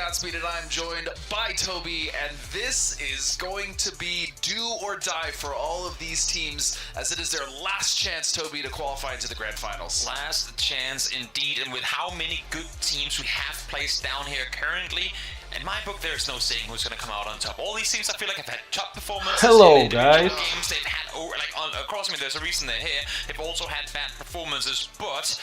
Godspeed, and I'm joined by Toby, and this is going to be do or die for all of these teams, as it is their last chance, Toby, to qualify into the grand finals. Last chance indeed, and with how many good teams we have placed down here currently, in my book there's no saying who's going to come out on top. All these teams I feel like have had top performances. Hello guys. Games they've had across me, there's a reason they're here. They've also had bad performances, but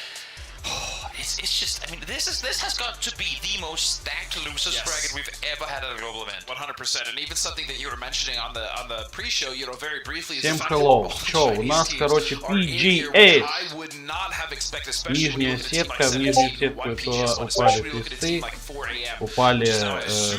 it's just, I mean, this has got to be the most stacked losers bracket we've ever had at a global event. 100%, and even something that you were mentioning on the pre-show, you know, very briefly. Всем hello. Чё, у нас, короче, PGA. Нижняя сетка, в нижнюю сетку упали Твисты, упали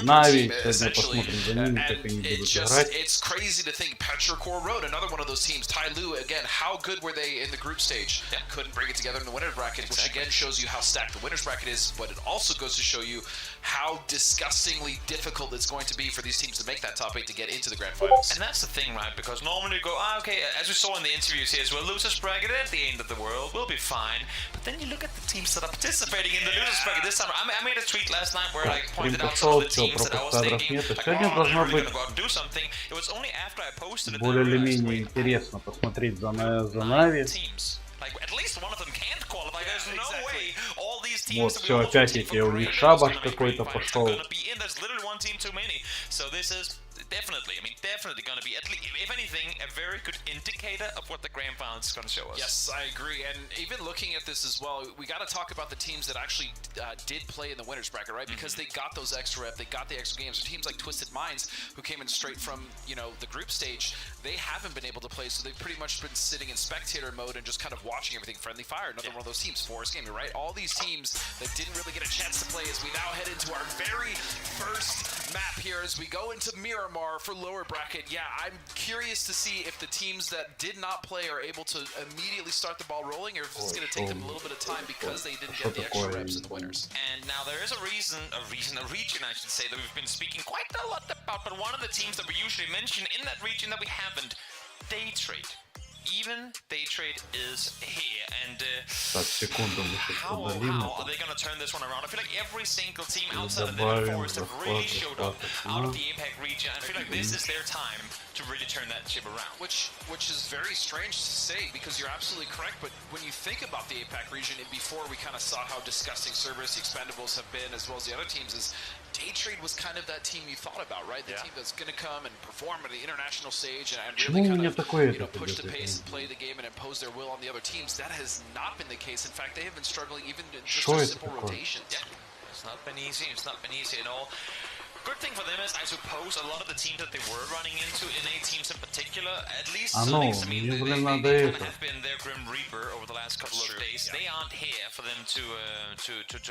Нави. Сегодня посмотрим за ними, как они будут играть. It's crazy to think Petrocor Road, another one of those teams. Tai Lu, again, how good were they in the group stage? Couldn't bring it together in the winner's bracket, which again shows you how stacked the winner's bracket is, but it also goes to show you how disgustingly difficult it's going to be for these teams to make that top 8 to get into the grand finals. And that's the thing, right? Because normally you go, okay, as we saw in the interviews here, so a losers bracket at the end of the world, we'll be fine. But then you look at the teams that are participating in the losers bracket this time. I made a tweet last night where I pointed out some of the teams that I was thinking, like, oh, I'm really going to go out and do something. It was only after I posted it that I realized, более-менее интересно посмотреть за Нави. Like, at least one of them can't qualify. There's no way all these teams. Вот все, опять-таки у них шабаш какой-то пошел. There's literally one team too many. So this is definitely, I mean, definitely going to be, at least, if anything, a very good indicator of what the grand finals is going to show us. Yes, I agree. And even looking at this as well, we got to talk about the teams that actually did play in the winners bracket, right? Because they got those extra rep, they got the extra games. So teams like Twisted Minds, who came in straight from, you know, the group stage, they haven't been able to play, so they've pretty much been sitting in spectator mode and just kind of watching everything. Friendly Fire, another one of those teams. Forest Gaming, right? All these teams that didn't really get a chance to play as we now head into our very first map here as we go into Miramar for lower bracket. Yeah, I'm curious to see if the teams that did not play are able to immediately start the ball rolling, or if it's going to take them a little bit of time because they didn't get the extra reps in the winners. And now there is a region I should say, that we've been speaking quite a lot about, but one of the teams that we usually mention in that region that we haven't, Day Trade. Even Day Trade is here, and how are they going to turn this one around? I feel like every single team outside of the Windforce have really showed up out of the APAC region. I feel like this is their time to really turn that ship around. Which is very strange to say, because you're absolutely correct, but when you think about the APAC region, and before we kind of saw how disgusting Cerberus, the Expendables have been, as well as the other teams, is Day Trade was kind of that team you thought about, right? The team that's going to come and perform at the international stage and really kind of, you know, push the pace and play the game and impose their will on the other teams. That has not been the case. In fact, they have been struggling even in just a simple rotation. Yeah, it's not been easy. It's not been easy at all. Good thing for them is, I suppose, a lot of the teams that they were running into, NA teams in particular, at least Sonics, I mean, they kind of have been their Grim Reaper over the last couple of days. They aren't here for them to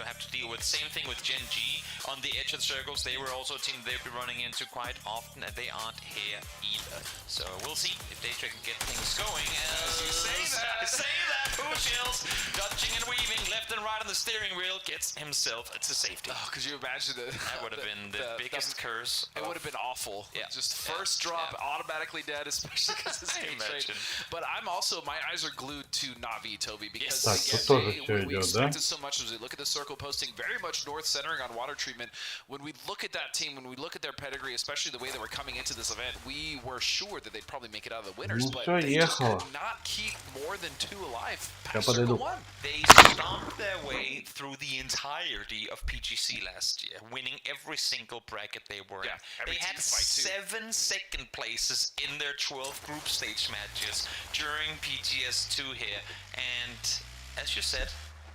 have to deal with. Same thing with Gen G on the edge of the circles. They were also a team they've been running into quite often, and they aren't here either. So we'll see if Day Trade can get things going. Say that! Crucials, dodging and weaving left and right on the steering wheel, gets himself to safety. Oh, could you imagine that? That would have been the biggest curse. It would have been awful. Yeah. Just first drop, automatically dead, especially because it's Day Trade. But I'm also, my eyes are glued to Navi, Toby, because again, we expected so much as we look at the circle posting, very much north centering on water treatment. When we look at that team, when we look at their pedigree, especially the way that we're coming into this event, we were sure that they'd probably make it out of the winners, but they just could not keep more than 2 alive past circle 1. They stomped their way through the entirety of PGC last year, winning every single bracket they were in. They had 7 second places in their 12 group stage matches during PGS2 here, and as you said,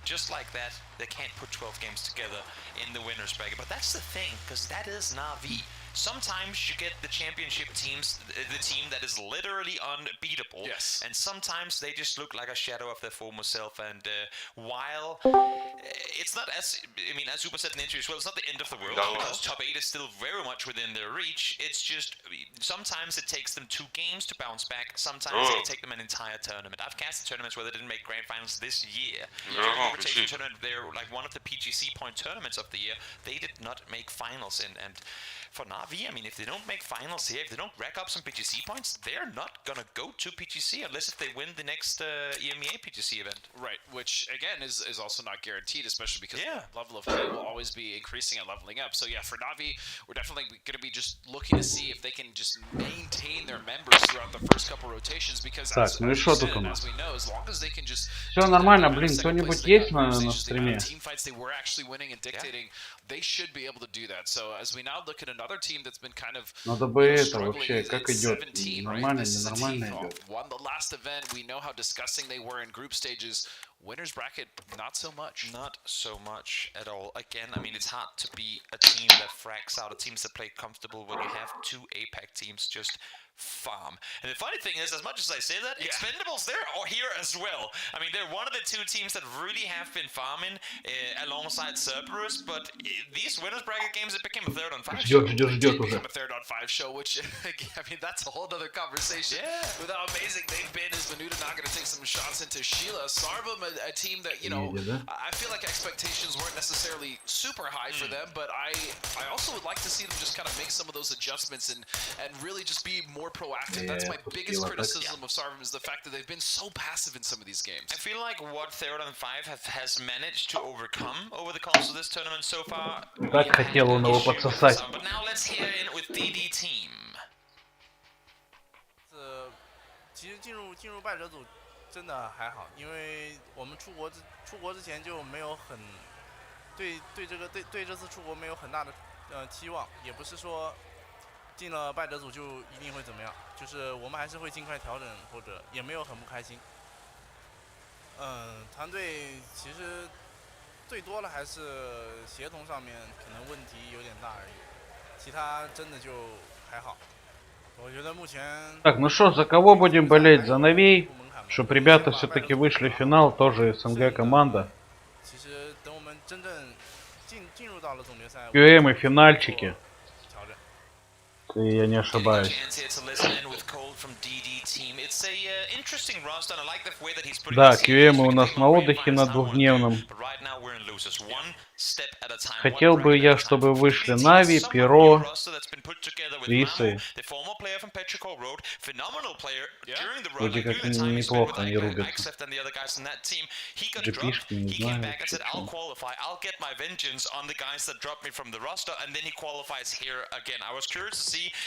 just like that, they can't put 12 games together in the winners bracket. But that's the thing, because that is Navi. Sometimes you get the championship teams, the team that is literally unbeatable, and sometimes they just look like a shadow of their former self. And while it's not, as I mean, as Super said in the interview as well, it's not the end of the world, because top 8 is still very much within their reach. It's just sometimes it takes them 2 games to bounce back. Sometimes it take them an entire tournament. I've casted tournaments where they didn't make grand finals this year. The tournament, they're like one of the PGC point tournaments of the year. They did not make finals, and for now. Na'Vi, I mean, if they don't make finals here, if they don't rack up some PGC points, they're not gonna go to PGC unless if they win the next EMEA PGC event. Right, which again is also not guaranteed, especially because the level of play will always be increasing and leveling up. So yeah, for Na'Vi, we're definitely going to be just looking to see if they can just maintain their members throughout the first couple rotations, because as we know, as long as they can just все нормально, блин, кто-нибудь есть на стриме? Team fights they were actually winning and dictating, they should be able to do that. So as we now look at another team that's been kind of Надо бы это вообще, как идет? Нормально, ненормально идет. Won the last event. We know how disgusting they were in group stages. Winners bracket, not so much. Not so much at all. Again, I mean, it's hard to be a team that frags out, teams that play comfortable when you have two APAC teams just farm. And the funny thing is, as much as I say that, Expendables, they're here as well. I mean, they're one of the two teams that really have been farming alongside Cerberus, but these winners bracket games, it became a third on 5 show. Became a third on 5 show, which, I mean, that's a whole other conversation. With how amazing they've been. Is Menuda not going to take some shots into Sheila? Sarvam, a team that, you know, I feel like expectations weren't necessarily super high for them, but I also would like to see them just kind of make some of those adjustments and really just be more proactive. That's my biggest criticism of Sarvam, is the fact that they've been so passive in some of these games. I feel like what Third on 5 has managed to overcome over the course of this tournament so far. Так хотел он его подсосать. But now let's hear in with DD team. 其实进入败者组真的还好，因为我们出国之前就没有很对这次出国没有很大的期望，也不是说进了败者组就一定会怎么样，就是我们还是会尽快调整，或者也没有很不开心。团队其实最多了还是协同上面可能问题有点大而已，其他真的就还好。我觉得目前。Так, ну что, за кого будем болеть? За новей? Чтоб ребята все-таки вышли в финал, тоже СНГ команда. QM и финальчики. Я не ошибаюсь. Да, QM у нас на отдыхе на двухдневном. Хотел бы я, чтобы вышли Нави, Перо, Висы. Вроде как неплохо они рубятся. GP-шки, не знаю.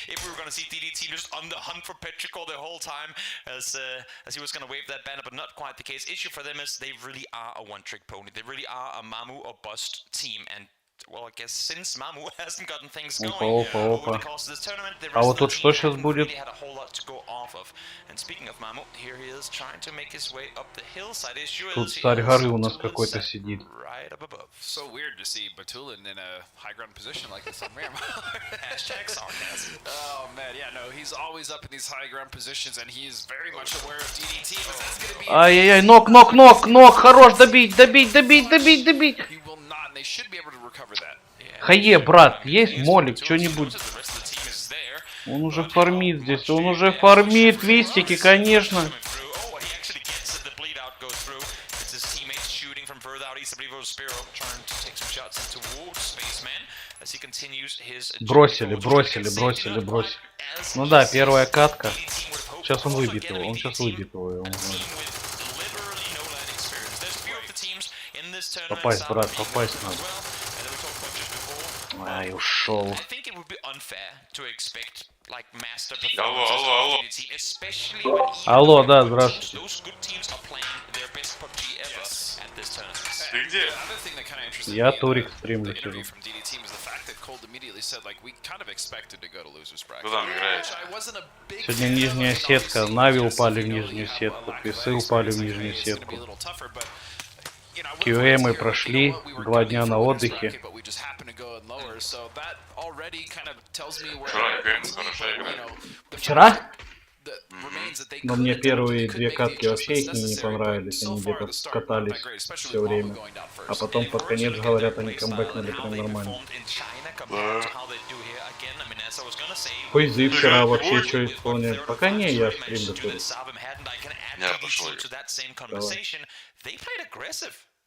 If we were going to see DD team just on the hunt for Petrichor the whole time, as he was going to wave that banner, but not quite the case. Issue for them is they really are a one-trick pony. They really are a Mamu or bust team, and well, I guess since Mamu hasn't gotten things going over the course of this tournament, the rest of the team really had a whole lot to go off of. And speaking of Mamu, here he is trying to make his way up the hillside. Тут царь горы у нас какой-то сидит. Right up above. So weird to see Batulin in a high ground position like this on Miramar. Hashtag sarcasm. Oh man, yeah, no, he's always up in these high ground positions, and he is very much aware of DDT, but that's gonna be. Ай-яй-яй, нок, хорош, добить. He will not, and they should be able to recover that. Хае, брат, есть молик, что-нибудь? Он уже фармит здесь, он уже фармит, вистики, конечно. Бросили. Ну да, первая катка. Сейчас он выбьет его. Попасть, брат, попасть надо. Ай, ушел. Алло, да, здравствуйте. Ты где? Я Турик стримлю сижу. Кто там играет? Сегодня нижняя сетка, Нави упали в нижнюю сетку, Писы упали в нижнюю сетку. QM прошли, 2 дня на отдыхе. Вчера? Но мне первые 2 катки вообще их не понравились, они где-то катались все время. А потом под конец, говорят, они камбэкнули прям нормально. Пойзы вчера вообще что исполняют? Пока не, я стрим готовлю. Я пошел.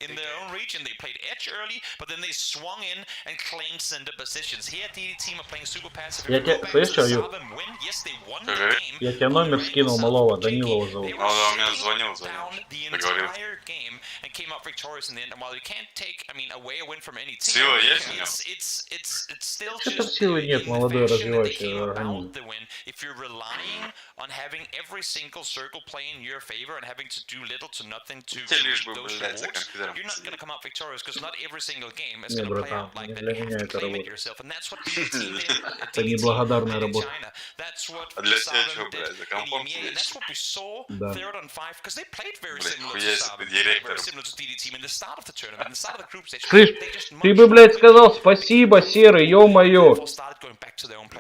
in their own region. They played edge early, but then they swung in and claimed center positions. Here, the team are playing super passive. Я тебе, слышишь, Аю? Я тебе номер скинул малого, Данилова зовут. Он у меня звонил. Договорил. Сила есть у него? Что-то силы нет, молодой развивающий организм. Тебе лишь бы, блядь, за компьютером Не, братан, не для меня это работа. Это неблагодарная работа. А для тебя что, блядь, за компом сидишь? Да. Блядь, хуя себе, директор. Слышь, ты бы, блядь, сказал спасибо, Серый, ё-моё.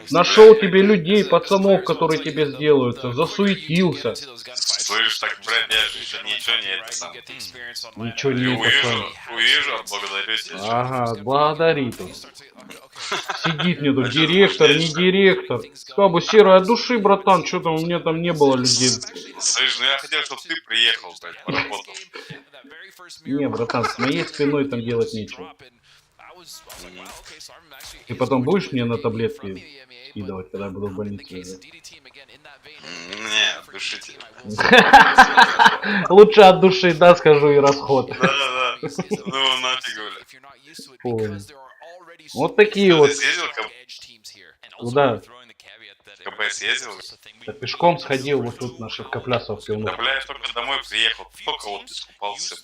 Нашел тебе людей, пацанов, которые тебе сделаются. Засуетился. Слышь, так, блядь, я же еще ничего не это сам. Ничего не пацан. Увижу, отблагодарю тебя. Ага, благодари тут. Сидит мне тут директор, не директор. Сказал бы, Серый, от души, братан, что там, у меня там не было людей. Слышь, ну я хотел, чтобы ты приехал, блядь, поработал. Не, братан, с моей спиной там делать нечего. Ты потом будешь мне на таблетки скидывать, когда я буду в больнице? Не, от души тебе. Лучше от души, да, скажу, и расход. Да. Ну, нафиг, блядь. Вот такие вот. Куда? КБ съездил? Да пешком сходил, вот тут на Шевкоплясов пил. Да, бля, я только домой приехал, только вот искупался.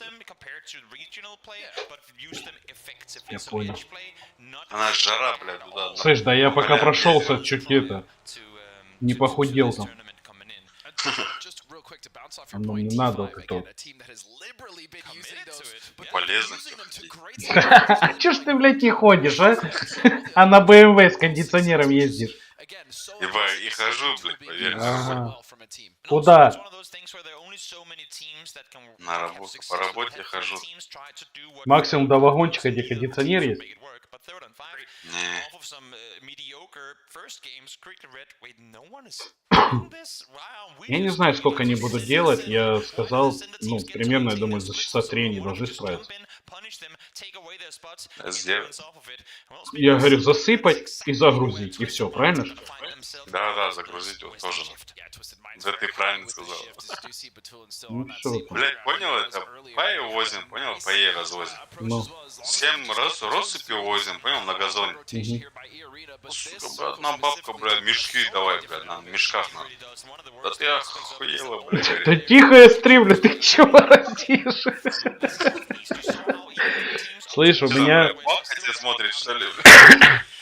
Я понял. Она жара, бля, туда. Слышь, да я пока прошелся, чуть это, не похудел там. Оно мне надо вот это вот. Полезно. А чё ж ты, блядь, не ходишь, а? А на BMW с кондиционером ездишь? Ибо и хожу, блядь, поверь. Ага. Куда? На работу, по работе хожу. Максимум до вагончика, где кондиционер есть? Не. Я не знаю, сколько они будут делать. Я сказал, ну, примерно, я думаю, за часа 3 они должны справиться. Я говорю, засыпать и загрузить, и все, правильно же? Да, загрузить вот тоже. Да ты правильно сказал. Ну, что там? Блять, понял, это пай возим, понял, паи развозим. Ну. 7 раз россыпи возим, понял, на газоне. Сука, блядь, одна бабка, блядь, мешки давай, блядь, на мешках надо. Да ты охуела, блядь. Да тихо я стримлю, ты чё воротишь? Слышь, у меня... Бабка тебя смотрит, что ли?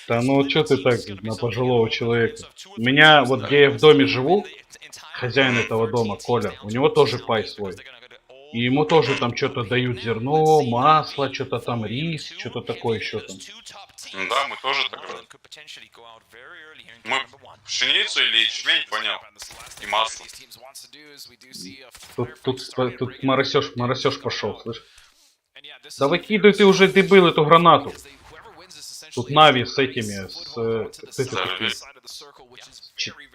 Да ну чё ты так на пожилого человека? У меня, вот где я в доме живу, хозяин этого дома, Коля, у него тоже пай свой. И ему тоже там что-то дают зерно, масло, что-то там рис, что-то такое еще там. Да, мы тоже так делаем. Мы пшеницу или ячмень, понял, и масло. Тут моросёж пошел, слышь? Да выкидывай ты уже, ты был эту гранату. Тут Нави с этими, с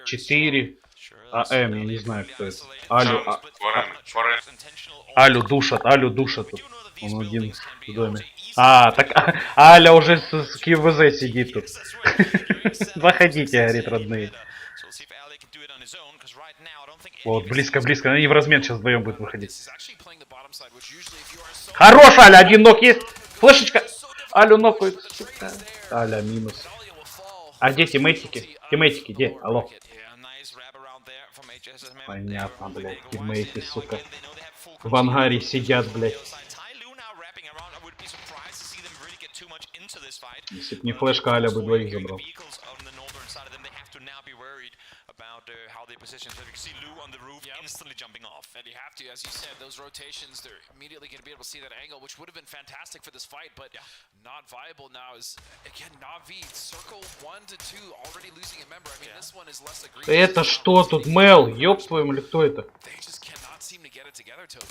4 АМ, я не знаю, кто это. Алю душат тут. Он один в доме. А, так Аля уже с КВЗ сидит тут. Заходите, говорит, родные. Вот, близко. Они в размен сейчас вдвоем будут выходить. Хорош, Аля, один ног есть. Флешечка. Алю нокают, сука. Аля минус. А где тиммейтики? Тиммейтики, где? Алло. Понятно, блядь. Тиммейты, сука. В ангаре сидят, блядь. Если б не флешка, Аля бы двоих забрал. How they position. So you can see Lou on the roof instantly jumping off. And you have to, as you said, those rotations, they're immediately going to be able to see that angle, which would have been fantastic for this fight, but not viable now is, again, Na'Vi, circle 1 to 2, already losing a member. I mean, this one is less egregious. Это что тут, Мел? Ёб твою, или кто это? They just cannot seem to get it together, Toby.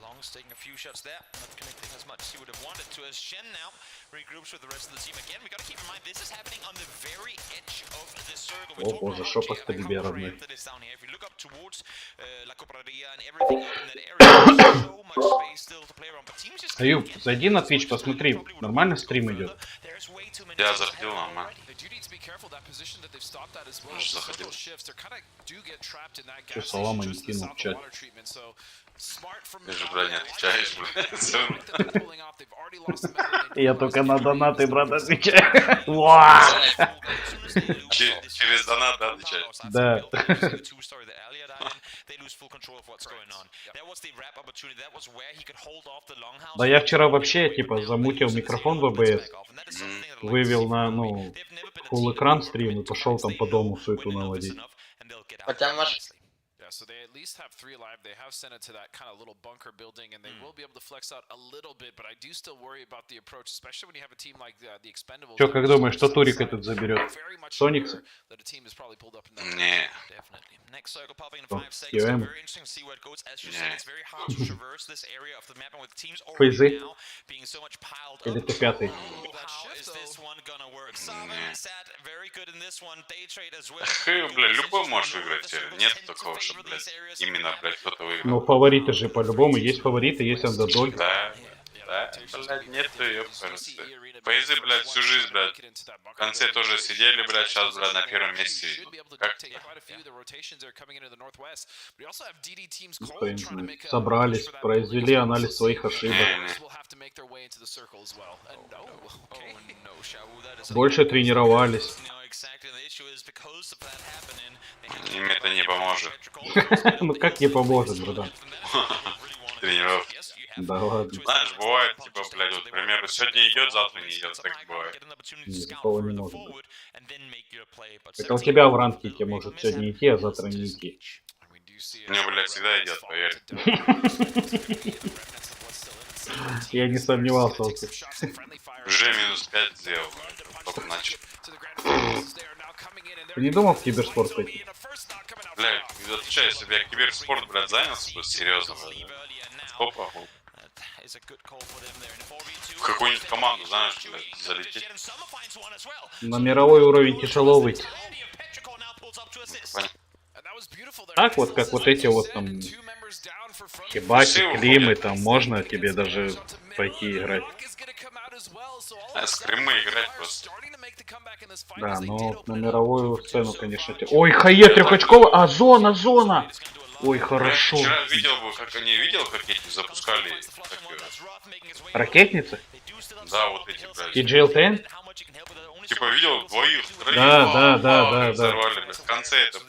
Long's taking a few shots there, not connecting as much as he would have wanted to. As Shen now regroups with the rest of the team again, we got to keep in mind this is happening on the very edge of the circle. О боже, что по стрельбе, родной. If you look up towards La Copraria and everything up in that area, there's so much space still to Аюб, зайди на Twitch, посмотри, нормально стрим идет. Я заходил нормально. Заходил. Че, салама не кинул в чат. Ты же, бля, не отвечаешь, бля. Я только на донаты, брат, отвечаю. Через донат, да, отвечаешь? Да. Да я вчера вообще, типа, замутил микрофон в АБС, вывел на, ну, full экран стрим и пошел там по дому суету наводить. Хотя ваш... So they at least have 3 alive. They have sent it to that kind of little bunker building, and they will be able to flex out a little bit. But I do still worry about the approach, especially when you have a team like the Expendables. Чё, как думаешь, что Турик этот заберет? Соникса? Не. КМ? Фейзы? Или Т5? Бля, любой можешь выиграть теперь. Нет такого, что, блядь, именно, блядь, кто-то выиграл. Ну, фавориты же по-любому. Есть фавориты, есть андердоги. Да, да, блядь, нету, ёпарасы. Фейзы, блядь, всю жизнь, блядь, в конце тоже сидели, блядь, сейчас, блядь, на первом месте. Как Кто им знает. Собрались, произвели анализ своих ошибок. Больше тренировались. Им это не поможет. Ну как не поможет, братан? Тренировки. Да ладно. Знаешь, бывает, типа, блядь, вот, к примеру, сегодня идет, завтра не идет, так бывает. Нет, такого не может быть. Это у тебя в ранкике может сегодня идти, а завтра не идти. Мне, блядь, всегда идет, поверь. Я не сомневался. Уже минус 5 сделал. Только начал. Ты не думал в киберспорт пойти? Блядь, отвечаю, если бы я киберспорт, блядь, занялся бы серьезно, блядь. Опа, в какую-нибудь команду, знаешь, блядь, залететь. На мировой уровень тяжело выйти. Так вот, как вот эти вот там хибаки, климы, там можно тебе даже пойти играть. А с Крымы играть просто. Да, но на мировую сцену, конечно, ой, хае трехочковый, а зона, зона! Ой, хорошо. Я вчера видел бы, как они видел, как эти запускали. Ракетницы? Да, вот эти, блядь. TGL-10? Типа видел двоих, троих. Да. Взорвали, блядь. В конце это.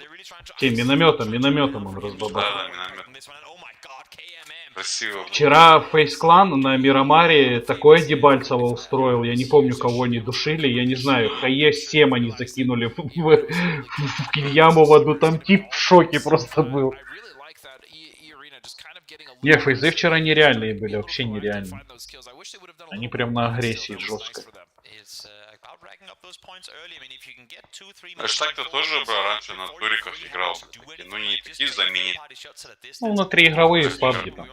Минометом он разбабал. Да, миномет. Красиво. Вчера Фейс-клан на Мирамаре такое дебальцево устроил, я не помню, кого они душили, я не знаю, хае 7 они закинули в яму в одну, там тип в шоке просто был. Не, фейзы вчера нереальные были, вообще нереальные. Они прям на агрессии жестко. Так-то тоже, бро, раньше на туриках играл. Ну, не такие знаменитые. Ну, на 3 игровые в PUBG там.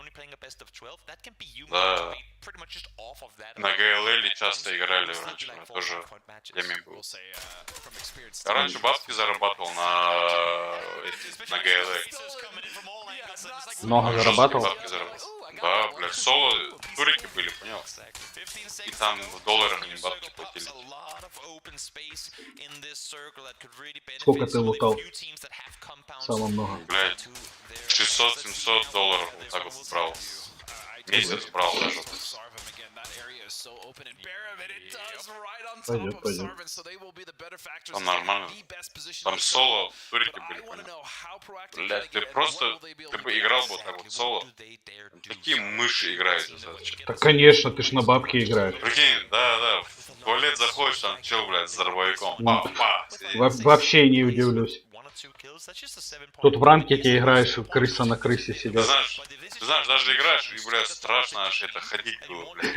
Да. На ГЛЛ часто играли раньше, тоже теме был. Я раньше бабки зарабатывал на ГЛЛ. Много зарабатывал? Бабки зарабатывал. Да, блядь, соло турики были, понял? И там в долларах они бабки платили. Сколько ты лутал? Самое много. Блядь, 600-700 долларов вот так вот брал. Месяц брал даже. Пойдет. Там нормально. Там соло, турики были, понял? Блядь, ты просто, ты бы играл бы вот так вот соло. Такие мыши играют. Так, конечно, ты ж на бабки играешь. Прикинь, да, в туалет заходишь, там чел, блядь, с дробовиком. Па. Вообще не удивлюсь. Тут в ранкете играешь, крыса на крысе Ты сидят. знаешь, даже играешь, и, блядь, страшно аж это ходить было, блядь.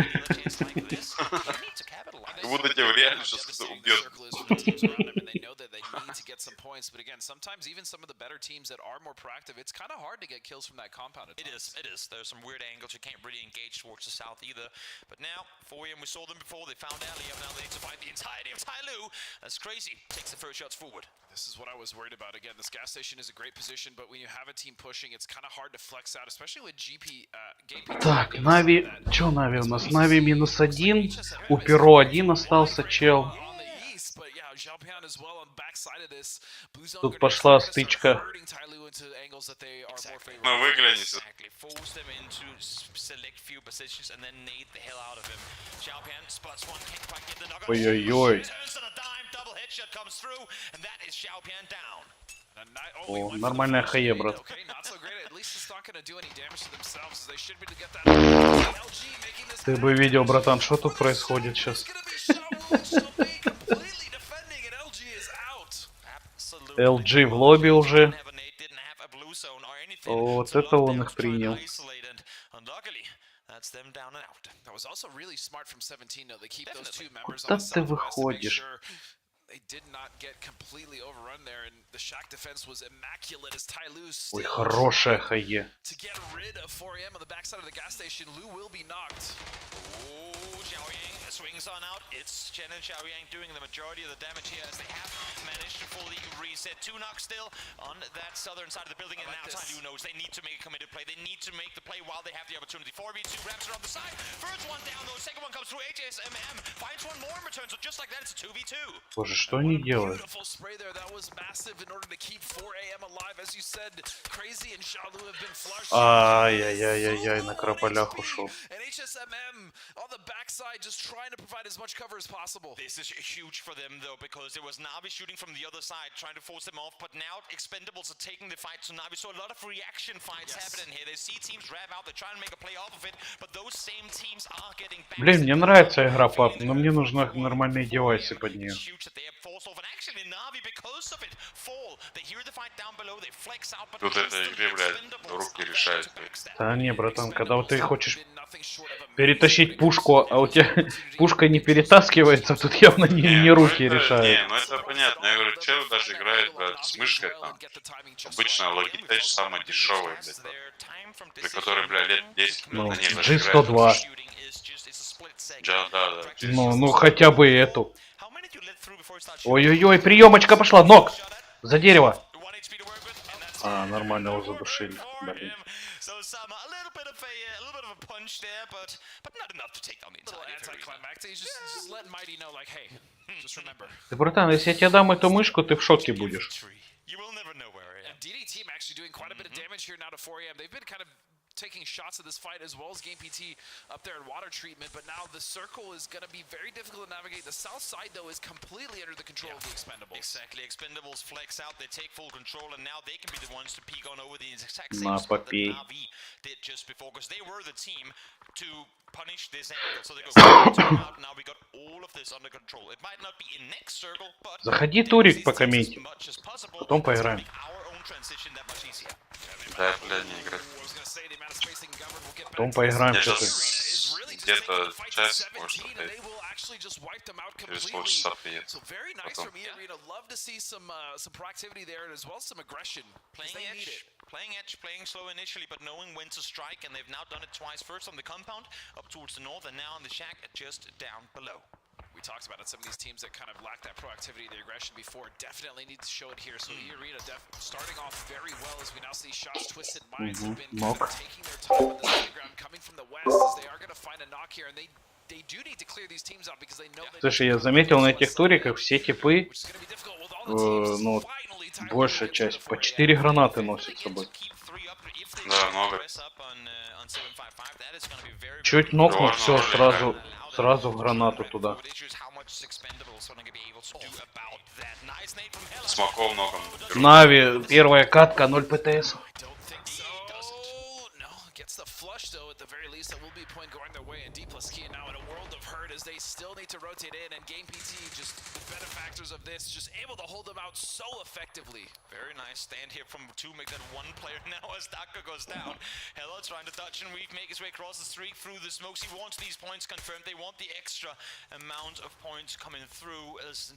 Как будто тебя реально сейчас кто-то убьет. This is what I was worried about again. This this gas station is a great position, but when you have a team pushing, it's kind of hard to flex out, especially with GP. Так, Нави... Чё Нави у нас? Нави -1. У Перо 1 остался чел. Тут пошла стычка. Ну выгляните. Ой-ой-ой. О, нормальная хае, брат. Ты бы видел, братан, что тут происходит сейчас. LG в лобби уже. Вот это он их принял. Куда ты выходишь? Ой, хорошая хае. Swings on out. It's Chen and Xiaoyang doing the majority of the damage here as they have managed to fully reset. 2 knocks still on that southern side of the building, and now Tyloo knows they need to make a committed play. They need to make the play while they have the opportunity. 4v2 wraps are on the side. First one down though, second one comes through. HSMM finds one more in return, so just like that, it's a 2v2. Боже, что они делают? Ай-яй-яй-яй-яй, на крополях ушел. To provide as much cover as possible. This is huge for them though, because it was Na'Vi shooting from the other side, trying to force them off, but now Expendables are taking the fight to Na'Vi, so a lot of reaction fights happening here. They see teams rev out, they're trying to make a play off of it, but those same teams are getting back. Блин, мне нравится игра PUBG, но мне нужны нормальные девайсы под нее. Тут этой игре, блядь, руки решают. Да не, братан, когда вот ты хочешь перетащить пушку, а у тебя пушка не перетаскивается, тут явно не руки решают. Не, ну это понятно. Я говорю, чел даже играет, блядь, с мышкой там. Обычно Logitech самый дешевый, блядь, для которой, блядь, лет 10 Ну, на ней даже играет. G102. Да. Ну хотя бы эту. Ой-ой-ой, приемочка пошла, ног! За дерево. А, нормально его задушили. Блин. Ты, братан, если я тебе дам эту мышку, ты в шоке будешь. Taking shots of this fight as well as Gigabyte up there in water treatment, but now the circle is going to be very difficult to navigate. The south side though is completely under the control of the Expendables. Exactly, Expendables flex out, they take full control, and now they can be the ones to peek on over the exact same spot that Na'Vi did just before, because they were the team to punish this angle. So they go out, now we got all of this under control. It might not be in next circle, but заходи, Турик, по комменте. Потом поиграем. Да, бля, не играть. Потом поиграем, Я что ты. сейчас где-то час, может, через полчаса приеду. Потом. Playing edge, playing slow initially, but knowing when to strike, and they've now done it twice. First on the compound, up towards the north, and now on the shack, just down below. We talked about it, some of these teams that kind of lacked that proactivity, the aggression before, definitely need to show it here. So Arena starting off very well as we now see shots. Twisted Minds have been kind of taking their time on the playground, coming from the west, as they are going to find a knock here, and they do need to clear these teams out because they know. Слушай, я заметил на этих туриках все типы, ну, большая часть, по 4 гранаты носят с собой. Да, много. Чуть нокнул, все, сразу гранату туда. Смоков много. Нави, первая катка, 0 ПТС. As they still need to rotate in, and Gigabyte, just the benefactors of this, just able to hold them out so effectively. Very nice stand here from two, make that one player now as Daka goes down. Hello trying to touch and weave, make his way across the streak through the smokes. He wants these points confirmed. They want the extra amount of points coming through as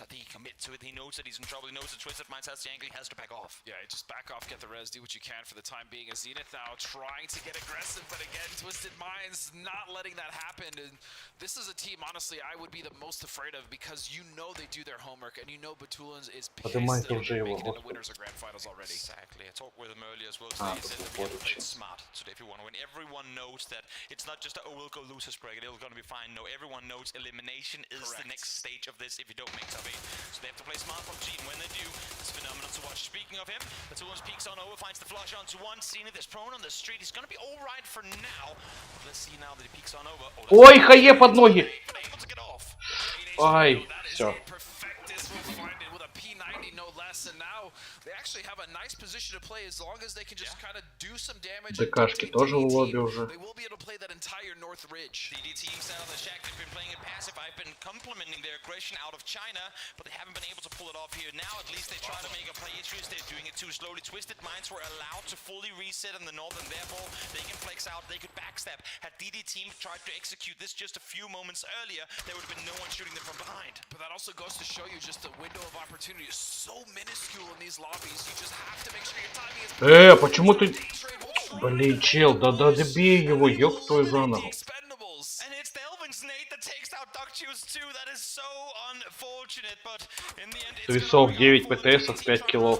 I think he commits to it. He knows that he's in trouble. He knows that Twisted Minds has the angle. He has to back off. Yeah, just back off, get the res, do what you can for the time being. As Zenith now trying to get aggressive, but again, Twisted Minds not letting that happen. And this is a team, honestly, I would be the most afraid of because you know they do their homework, and you know Batulans is pissed that they're making it to winners or grand finals already. Exactly. I talked with him earlier as well today. He said that we have to play it smart today if you want to win. Everyone knows that it's not just a, oh, we'll go lose this bracket, it's going to be fine. No, everyone knows elimination is the next stage of this if you don't make top 8. So they have to play smart PUBG, and when they do, it's phenomenal to watch. Speaking of him, Batulans peeks on over, finds the flush onto one. Zenith is prone on the street. He's going to be all right for now. But let's see now that he peeks on over. Ой, хае под ноги! Ай, все. And now they actually have a nice position to play as long as they can just kind of do some damage. ДКшки тоже в лобби уже. They will be able to play that entire North Ridge. DD teams out of the shack, they've been playing it passive. I've been complimenting their aggression out of China, but they haven't been able to pull it off here. Now at least they try to make a play issues. They're doing it too slowly. Twisted Minds were allowed to fully reset in the north, and therefore they can flex out. They could backstab. Had DD team tried to execute this just a few moments earlier, there would have been no one shooting them from behind. But that also goes to show you just the window of opportunity is so minuscule in these lobbies. You just have to make sure your timing is. Почему ты... Блин, чел, да добей его, ёб твою за ногу. And it's Delvin's Nate that takes out Duckjuice too. That is so unfortunate, but in the end, Весов 9 ПТСов, 5 киллов.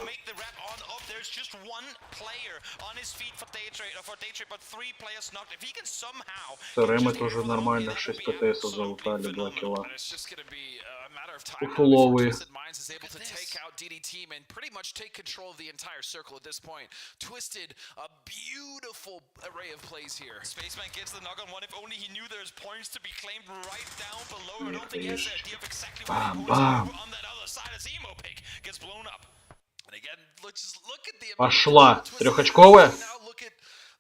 There's just one player on his feet for Daytrade, but 3 players knocked. If he can somehow... ЦРМ тоже нормально, 6 ПТСов залутали, 2 килла. Уфуловые. Is able to take out DD team and pretty much take control of the entire circle at this point. Twisted, a beautiful array of plays here. Spaceman gets the knock on one. If only he knew there's points to be claimed right down below. I don't think he has an idea of exactly what he wants on that other side as Emo Pig gets blown up. And again, let's just look at the Пошла. Трехочковая. Now look at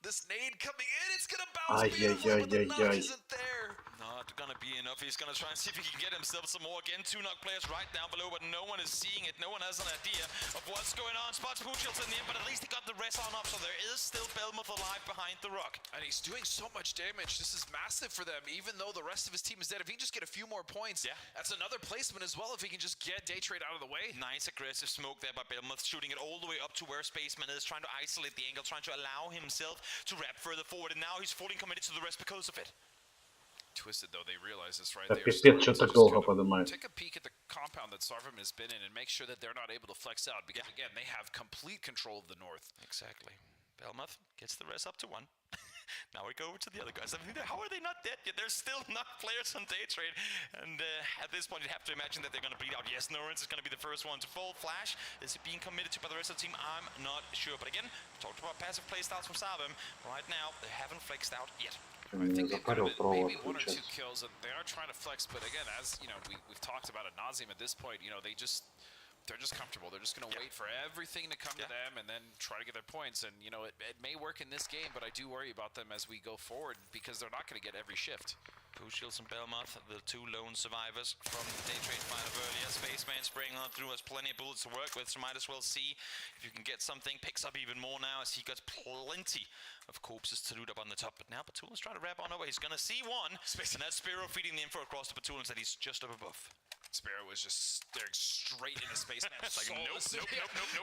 this nade coming in. It's gonna bounce beautifully, but the knock isn't there. Not gonna be enough. He's gonna try and see if he can get himself some more. Again, 2 knock players right down below, but no one is seeing it. No one has an idea of what's going on. Spots Srucial in the end, but at least he got the rest on up, so there is still Belmoth alive behind the rock. And he's doing so much damage. This is massive for them, even though the rest of his team is dead. If he can just get a few more points, that's another placement as well if he can just get Daytrade out of the way. Nice aggressive smoke there by Belmoth, shooting it all the way up to where Spaceman is, trying to isolate the angle, trying to allow himself to wrap further forward, and now he's fully committed to the rest because of it. Twisted though, they realize this, right? Да пипец, что так долго поднимает. Take a peek at the compound that Sarvim has been in and make sure that they're not able to flex out because again, they have complete control of the north. Exactly. Belmoth gets the rest up to 1. Now we go over to the other guys. I mean, how are they not dead yet? There's still not players on Daytrade. And at this point, you have to imagine that they're going to bleed out. Yes, Norrens is going to be the first one to fall. Flash is being committed to by the rest of the team. I'm not sure. But again, talked about passive playstyles from Sarvim. Right now, they haven't flexed out yet. I think they've got maybe 1 or 2 kills, and they are trying to flex. But again, as you know, we've talked about ad nauseum at this point. You know, they're just comfortable. They're just going to wait for everything to come to them and then try to get their points. And, you know, it may work in this game, but I do worry about them as we go forward because they're not going to get every shift. Pushils and Belmoth, the 2 lone survivors from the Daytrade fight of earlier. Spaceman spraying on through, has plenty of bullets to work with, so might as well see if you can get something. Picks up even more now as he got plenty of corpses to loot up on the top. But now Batulans trying to wrap on over. He's going to see one, and that's Spiro feeding the info across the Batulans that he's just up above. Sparrow was just staring straight into space. It's like, nope.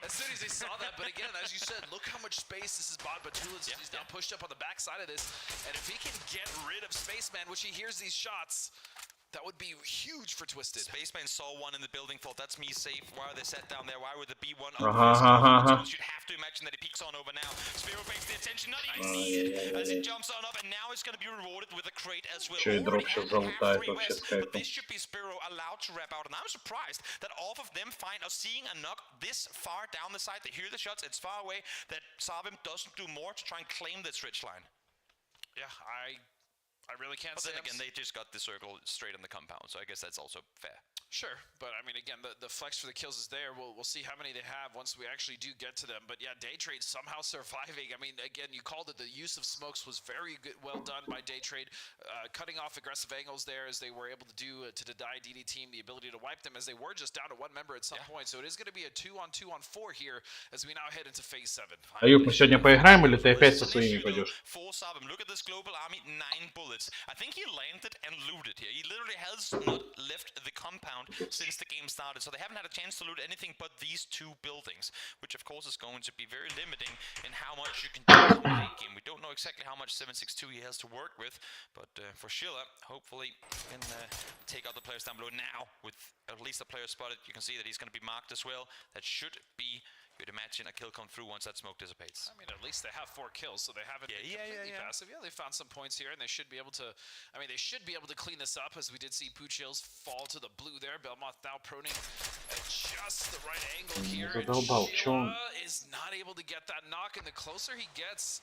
As soon as he saw that, but again, as you said, look how much space this is bought. Batulans, he's now pushed up on the backside of this, and if he can get rid of Spaceman, which he hears these shots, that would be huge for Twisted. Spaceman saw one in the building, thought that's me safe. Why are they set down there? Why would the B1 You'd have to imagine that he peeks on over now. Spiro pays the attention, not even needed, as he jumps on up, and now he's going to be rewarded with a crate as well. But this should be Spiro allowed to wrap out, and I'm surprised that all of them are seeing a knock this far down the side. They hear the shots, it's far away, that Sarvim doesn't do more to try and claim this ridge line. Yeah, I really can't say. But then again, they just got the circle straight on the compound, so I guess that's also fair. Sure, but I mean, again, the flex for the kills is there. We'll see how many they have once we actually do get to them. But yeah, Daytrade somehow surviving. I mean, again, you called it the use of smokes was very good, well done by Daytrade, cutting off aggressive angles there as they were able to do to deny DD team the ability to wipe them as they were just down to 1 member at some point. So it is going to be a 2-on-2-on-4 here as we now head into phase 7. Аюб, мы сегодня поиграем или ты опять со своими пойдешь? For Sarvim, look at this global army, 9 bullets. I think he landed and looted here. He literally has not left the compound ground since the game started, so they haven't had a chance to loot anything but these two buildings, which of course is going to be very limiting in how much you can do in the late game. We don't know exactly how much 762 he has to work with, but for Steeler, hopefully he can take out the players down below now. With at least a player spotted, you can see that he's going to be marked as well. That should be, you'd imagine, a kill come through once that smoke dissipates. I mean, at least they have 4 kills, so they haven't been completely passive. Yeah, they found some points here, and they should be able to. I mean, they should be able to clean this up, as we did see Ppocecsops fall to the blue there. Belmoth now proning at just the right angle here. And Steeler is not able to get that knock, and the closer he gets,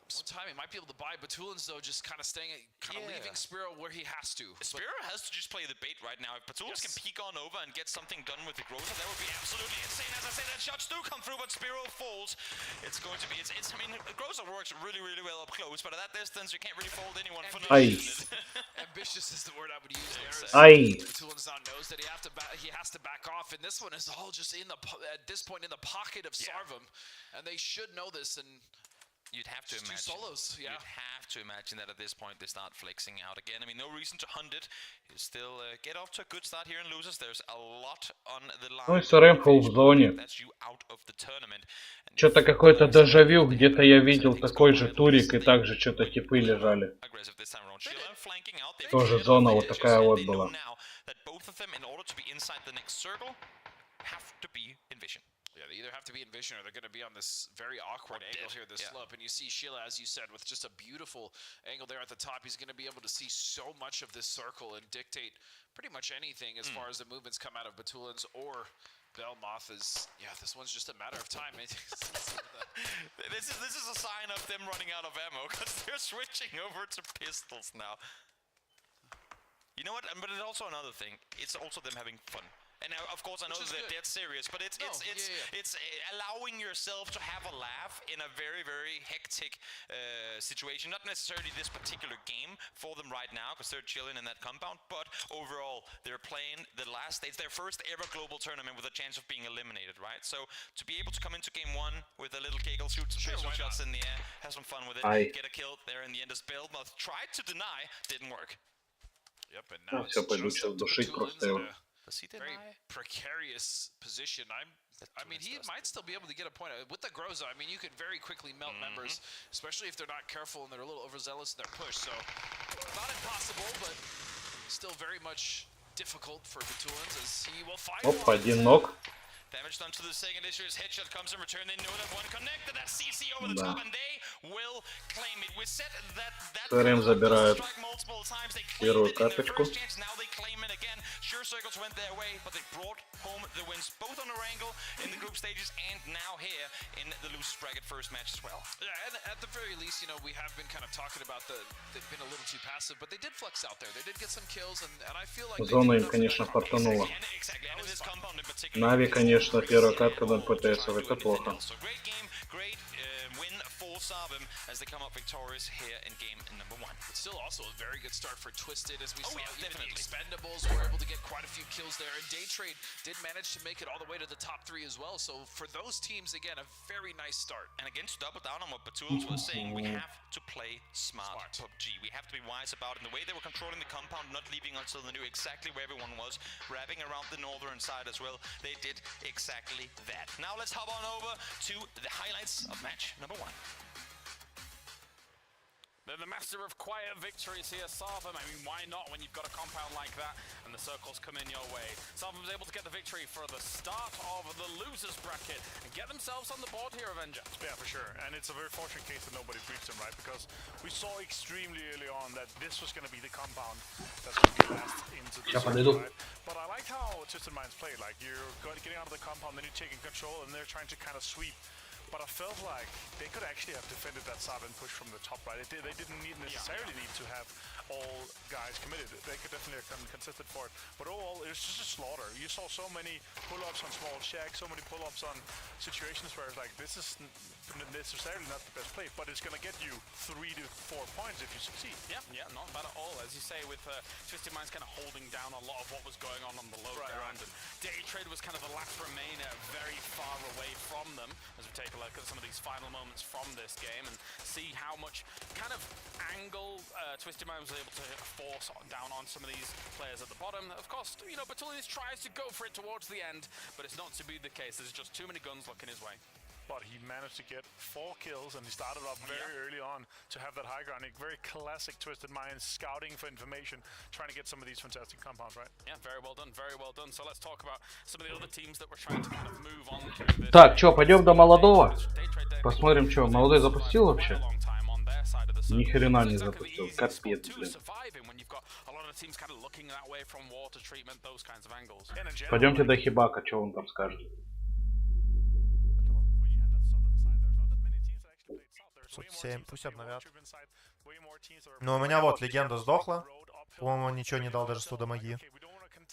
some time he might be able to buy. Batulins though just kind of staying, leaving Spiro where he has to. Spiro has to just play the bait right now. If Batulins can peek on over and get something done with the Groza, that would be absolutely insane. As I say, that shots do come through, but Spiro falls. It's going to be, I mean, Groza works really, really well up close, but at that distance, you can't really fold anyone for no reason. Ambitious is the word I would use there. Batulins now knows that he has to back off, and this one is all just at this point in the pocket of Sarvum, and they should know this. And you'd have to imagine. Solos, You'd have to imagine that at this point they start flexing out again. I mean, no reason to hunt it. You still get off to a good start here in losers. There's a lot on the line. Ну и Срэмфул в зоне. Что-то какое-то дежавю, где-то я видел такой же турик, и также что-то типы лежали. Тоже зона вот такая вот была. Yeah, they either have to be in vision or they're going to be on this very awkward angle here, this slope. And you see Steeler, as you said, with just a beautiful angle there at the top. He's going to be able to see so much of this circle and dictate pretty much anything as far as the movements come out of Batulins or Belmoth. This one's just a matter of time. This is a sign of them running out of ammo, because they're switching over to pistols now. You know what? But it's also another thing. It's also them having fun. And of course, I know they're dead serious, but it's allowing yourself to have a laugh in a very, very hectic situation. Not necessarily this particular game for them right now, because they're chilling in that compound, but overall, they're playing the last stage, their first ever global tournament with a chance of being eliminated, right? So to be able to come into game 1 with a little giggle, shoot some pistol shots in the air, have some fun with it, get a kill there in the end as Belmoth tried to deny, didn't work. Yep, and now Все, пойду сейчас душить просто его. Very precarious position. I mean, he might still be able to get a point with the Groza. I mean, you can very quickly melt members, especially if they're not careful and they're a little overzealous in their push. So, not impossible, but still very much difficult for Batulins, as he will fight. Опа, один ног. Damage done to the second issue. His headshot comes in return. They know that one connected. That CC over the top, and they will claim it. We said that ЦРМ забирает multiple times. They первую claimed it in their карточку. first chance. Now they claim it again. Sure Circles went their way, but they brought home the wins both on Erangel in the group stages and now here in the losers bracket first match as well. Yeah, and at the very least, you know, we have been kind of talking about they've been a little too passive, but they did flex out there. They did get some kills, and I feel like зона им, конечно, фартанула. Нави, конечно, первая катка на ПТС, это плохо. Sarvum as they come up victorious here in game number 1. But still also a very good start for Twisted, as we saw even the Expendables were able to get quite a few kills there, and Daytrade did manage to make it all the way to the top 3 as well. So for those teams, again, a very nice start. And again, to double down on what Batulins was saying, we have to play smart PUBG. We have to be wise about it. And the way they were controlling the compound, not leaving until they knew exactly where everyone was, wrapping around the northern side as well, they did exactly that. Now let's hop on over to the highlights of match number 1. They're the master of quiet victories here, Sarvum. I mean, why not when you've got a compound like that and the circles come in your way? Sarvum's able to get the victory for the start of the losers bracket and get themselves on the board here, Avenger. Yeah, for sure. And it's a very fortunate case that nobody breached them, right? Because we saw extremely early on that this was going to be the compound that's going to be last into the circle, right? But I liked how Twisted Minds played. Like, you're getting out of the compound, then you're taking control, and they're trying to kind of sweep. But I felt like they could actually have defended that Sarvum push from the top right. They didn't necessarily need to have all guys committed. They could definitely have consisted for it. But overall, it was just a slaughter. You saw so many pull-ups on small shacks, so many pull-ups on situations where it's like, this is necessarily not the best play, but it's going to get you 3 to 4 points if you succeed. Yeah, not bad at all. As you say, with Twisted Minds kind of holding down a lot of what was going on the low ground. And Daytrade was kind of the last remainder very far away from them as we take a a look at some of these final moments from this game and see how much kind of angle Twisted Mind was able to force down on some of these players at the bottom. Of course, you know, Batulius tries to go for it towards the end, but it's not to be the case. There's just too many guns looking his way. But he managed to get 4 kills, and he started off very early on to have that high ground. A very classic Twisted Mind, scouting for information, trying to get some of these fantastic compounds, right? Yeah, very well done, very well done. So let's talk about some of the other teams that were trying to kind of move on to this. Так, чё, пойдем до молодого? Посмотрим, что молодой запустил вообще? Ни хрена не запустил, капец, блин. Пойдемте до Хибака, что он там скажет. 7, пусть обновят. Но у меня вот легенда сдохла. По-моему, ничего не дал даже 100 дамаги.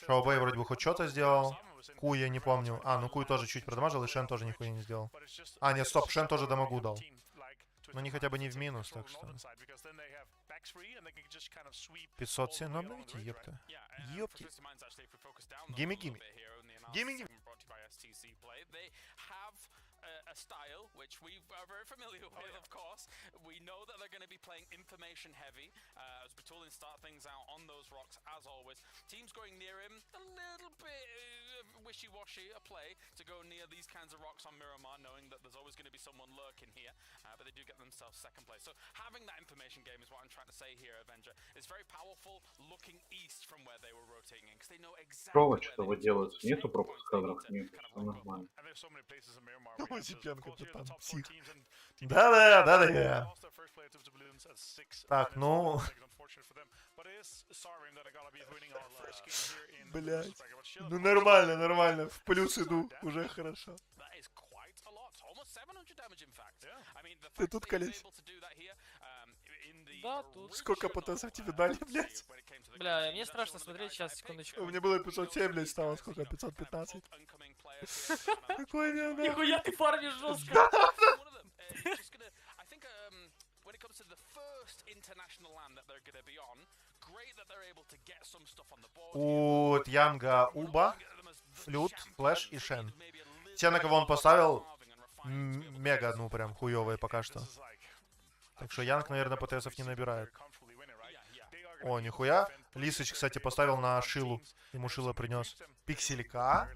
Шоубэй вроде бы хоть что-то сделал. Куй я не помню. А, ну Куй тоже чуть продамажил, и Шен тоже нихуя не сделал. А, нет, стоп, Шен тоже дамагу дал. Но не хотя бы не в минус, так что... 507, ну обновите, ёпта. Ёпти. Гимми-гимми. Гимми-гимми. A style which we are very familiar with, of course. We know that they're going to be playing information heavy as Batulian start things out on those rocks as always. Teams going near him a little bit wishy-washy a play to go near these kinds of rocks on Miramar, knowing that there's always going to be someone lurking here, but they do get themselves second place. So having that information game is what I'm trying to say here, Avenger. It's very powerful looking east from where they were rotating in, because they know exactly Прово что выделывается, нету пропуск кадров, нет, все нормально. Капитан псих. Да-да. Так, ну... Блять. Ну нормально. В плюс иду. Уже хорошо. Ты тут, колись? Да, тут. Сколько ПТСов тебе дали, блять? Бля, мне страшно смотреть, сейчас, секундочку. У меня было 507, блять, стало сколько? 515. Какой меня, да? Нихуя ты фармишь жестко. У Янга Уба, Флют, Флэш и Шен. Те, на кого он поставил, мега, ну прям хуёвые пока что. Так что Янг, наверное, ПТСов не набирает. О, нихуя. Лисыч, кстати, поставил на Шилу. Ему Шила принес. Пикселька.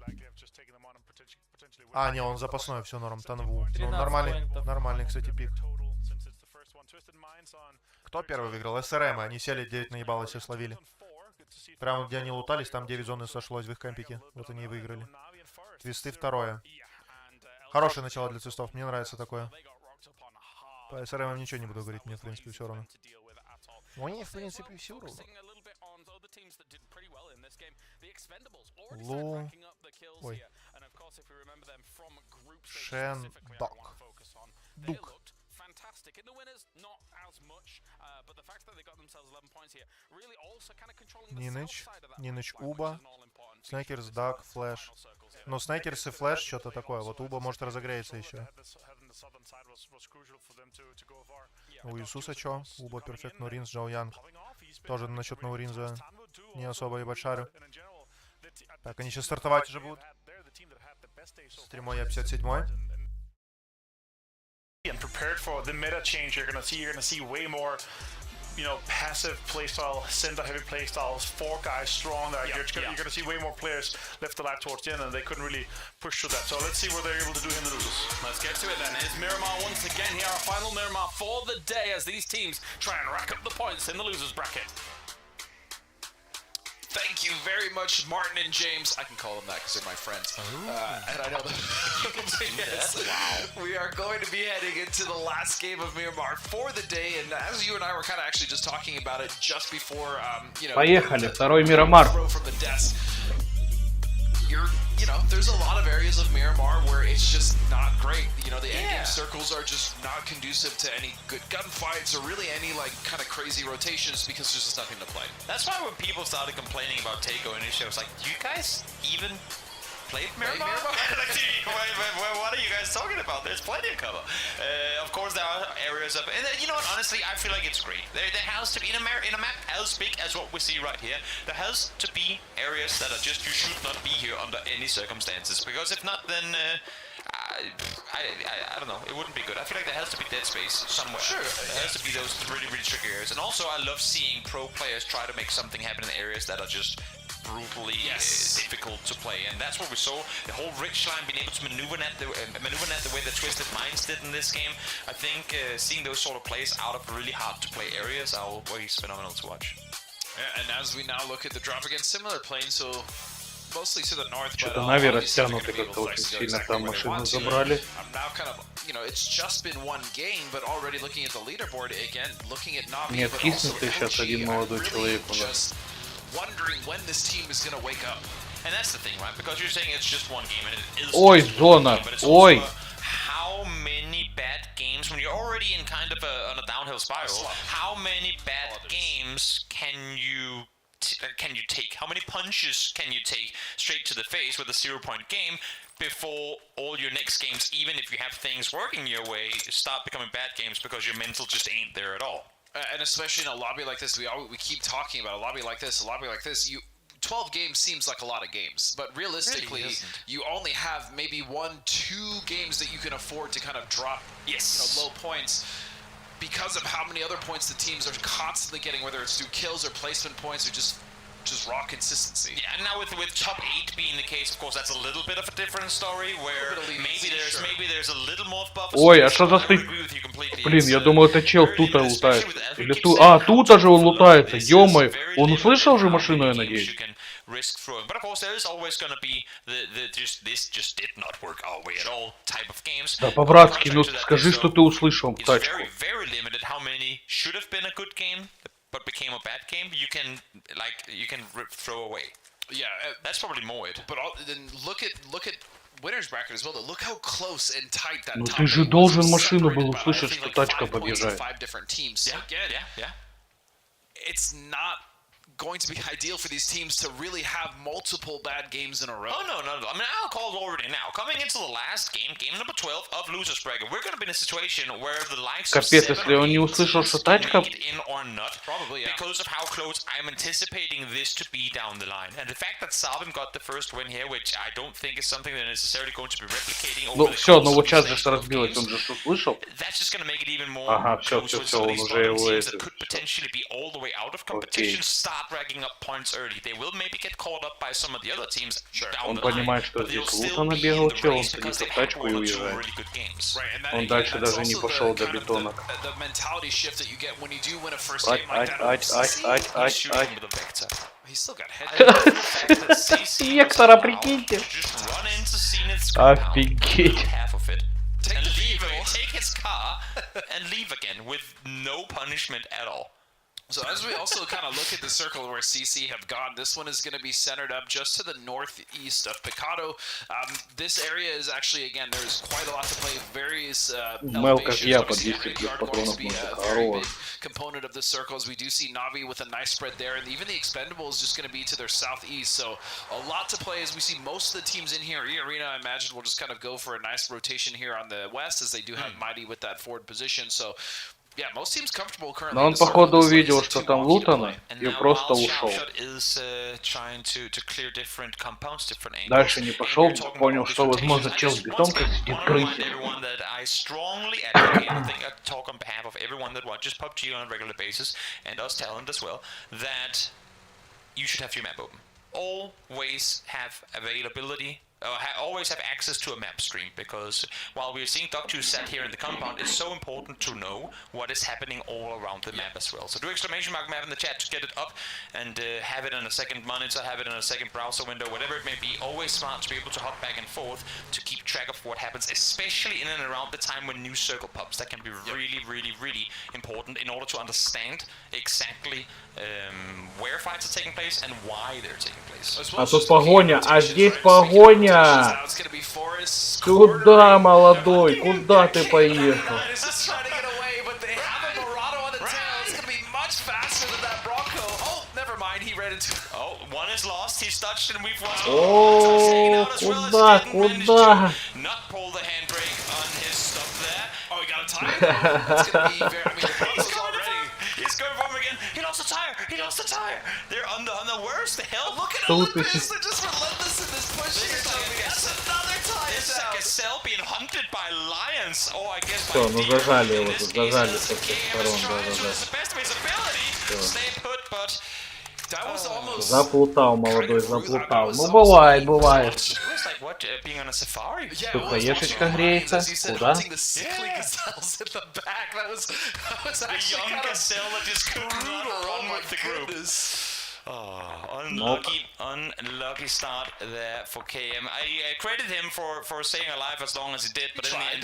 А, не, он запасной, все норм. Танву. Ну, нормальный, кстати, пик. Кто первый выиграл? СРМ. Они сели, 9 наебало, все словили. Прямо где они лутались, там 9 зоны сошлось в их кампике. Вот они и выиграли. Твисты второе. Хорошее начало для твистов. Мне нравится такое. По СРМ ничего не буду говорить, мне в принципе все равно. Мне в принципе все равно. Лу. Ой. Шен. Док. Дук. Ниныч Уба. Снайкерс, Дак, Флэш. Но Снайкерс и Флэш что-то такое. Вот Уба может разогреется еще. У Иисуса что? Уба перфект, Нуринс, Джоу Янг. Тоже насчет Нуринза не особо ебать шарю. Так, они сейчас стартовать уже будут. Стримой я 57-й. And prepared for the meta change you're gonna see way more, you know, passive playstyle, center heavy playstyles, 4 guys strong. You're gonna see way more players left alive towards the end, and they couldn't really push through that. So let's see what they're able to do in the losers. Let's get to it then. It's Miramar once again here, our final Miramar for the day as these teams try and rack up the points in the losers bracket. Thank you very much, Martin and James. I can call them that because they're my friends. And I know that. Yes. Wow. We are going to be heading into the last game of Miramar for the day. And as you and I were kind of actually just talking about it just before, you know. Поехали, второй Мирамар. You know, there's a lot of areas of Miramar where it's just not great. You know, the endgame circles are just not conducive to any good gunfights or really any like kind of crazy rotations because there's just nothing to play. That's why when people started complaining about Taco initially, I was like, you guys even played Miramar? What are you guys talking about? There's plenty of cover. Of course, there are areas of, and you know what? Honestly, I feel like it's great. There has to be in a map as big as what we see right here. There has to be areas that are just you should not be here under any circumstances, because if not, then I don't know. It wouldn't be good. I feel like there has to be dead space somewhere. Sure. There has to be those really tricky areas. And also, I love seeing pro players try to make something happen in areas that are just brutally difficult to play, and that's what we saw. The whole ridge line being able to maneuver net the way the Twisted Minds did in this game. I think seeing those sort of plays out of really hard to play areas are always phenomenal to watch. Yeah, and as we now look at the drop again, similar plane, so mostly to the north. Что-то Нави растянуты как-то очень сильно, там машину забрали. Now kind of, you know, it's just been one game, but already looking at the leaderboard again, looking at Navi. Нет, киснутый сейчас один молодой человек у нас. Wondering when this team is gonna wake up. And that's the thing, right? Because you're saying it's just one game and it is. Ой, зона. Ой. How many bad games when you're already in kind of on a downhill spiral? How many bad games can you take? How many punches can you take straight to the face with a 0-point game before all your next games, even if you have things working your way, start becoming bad games because your mental just ain't there at all? And especially in a lobby like this, we keep talking about a lobby like this, 12 games seems like a lot of games, but realistically, really you only have maybe 1-2 games that you can afford to kind of drop low points because of how many other points the teams are constantly getting, whether it's through kills or placement points or just raw consistency. Yeah, and now with top 8 being the case, of course, that's a little bit of a different story, where maybe there's a little more buffer. Ой, а что за стык? Блин, я думал, это чел тут лутает. Или тут... А, тут же он лутается, ё-моё. Он услышал же машину, я надеюсь? But of course, there is always going to be this just did not work our way at all type of games. Да, по-братски, ну скажи, что ты услышал тачку. It's very limited how many should have been a good game but became a bad game. You can throw away. Yeah, that's probably more it. But then look at winners bracket as well. Though. Look how close and tight that. Ну ты же должен машину был услышать, что тачка подъезжает. 5 different teams. So again, it's not going to be ideal for these teams to really have multiple bad games in a row. Oh, no. I mean, I'll call it already now. Coming into the last game number 12 of Losers Bracket, we're going to be in a situation where the likes of 7 or 8 make it in or not, probably, because of how close I'm anticipating this to be down the line. And the fact that Sabim got the first win here, which I don't think is something that is necessarily going to be replicating over the все, ну вот сейчас же разбилось, он же услышал. That's just going to make it even more close with some of these teams that could potentially be all the way out of competition, start racking up points early. They will maybe get caught up by some of the other teams down the line. Он понимает, что здесь лута набегал, чел, он садится в тачку и уезжает. Он дальше даже не пошел до бетона. Вектора, прикиньте. Офигеть. Take his car and leave again with no punishment at all. So as we also kind of look at the circle where CC have gone, this one is going to be centered up just to the northeast of Picado. This area is actually, again, there's quite a lot to play. Various elevations. Going to be a very big component of the circles. We do see Navi with a nice spread there, and even the Expendable is just going to be to their southeast. So a lot to play as we see most of the teams in here. E-Arena, I imagine, will just kind of go for a nice rotation here on the west, as they do have Mighty with that forward position. So yeah, most teams comfortable currently. Но он походу увидел, что там лутано, и просто ушел. Дальше не пошел, понял, что возможно чел с бетонкой сидит крысе. I strongly advocate, I think I talk on behalf of everyone that watches PUBG on a regular basis, and us talent as well, that you should have your map open. Always have availability, always have access to a map stream, because while we're seeing Doc2 sat here in the compound, it's so important to know what is happening all around the map as well. So do exclamation mark map in the chat to get it up, and have it on a second monitor, have it on a second browser window, whatever it may be. Always smart to be able to hop back and forth to keep track of what happens, especially in and around the time when new circle pops. That can be really important in order to understand exactly where fights are taking place and why they're taking place. А тут погоня, а здесь погоня! Куда, молодой? Куда ты поехал? Oh, one is lost. He's touched, and we've lost. Oh, куда? Not pull the handbrake on his stuff there. Oh, he got a tire. That's gonna be very. I mean, the already. He's going for him again. He lost the tire. They're on the worst. The hell? Look at all the They're just relentless in this push. That's another tire. This is like a cell being hunted points. Oh, I guess Все, ну зажали его тут, зажали со всех сторон, да. Stay put, but Заплутал, молодой, заплутал. Ну, бывает, бывает. Тут хаешечка греется. Куда? Oh, unlucky start there for KM. I credit him for staying alive as long as he did, but in the end,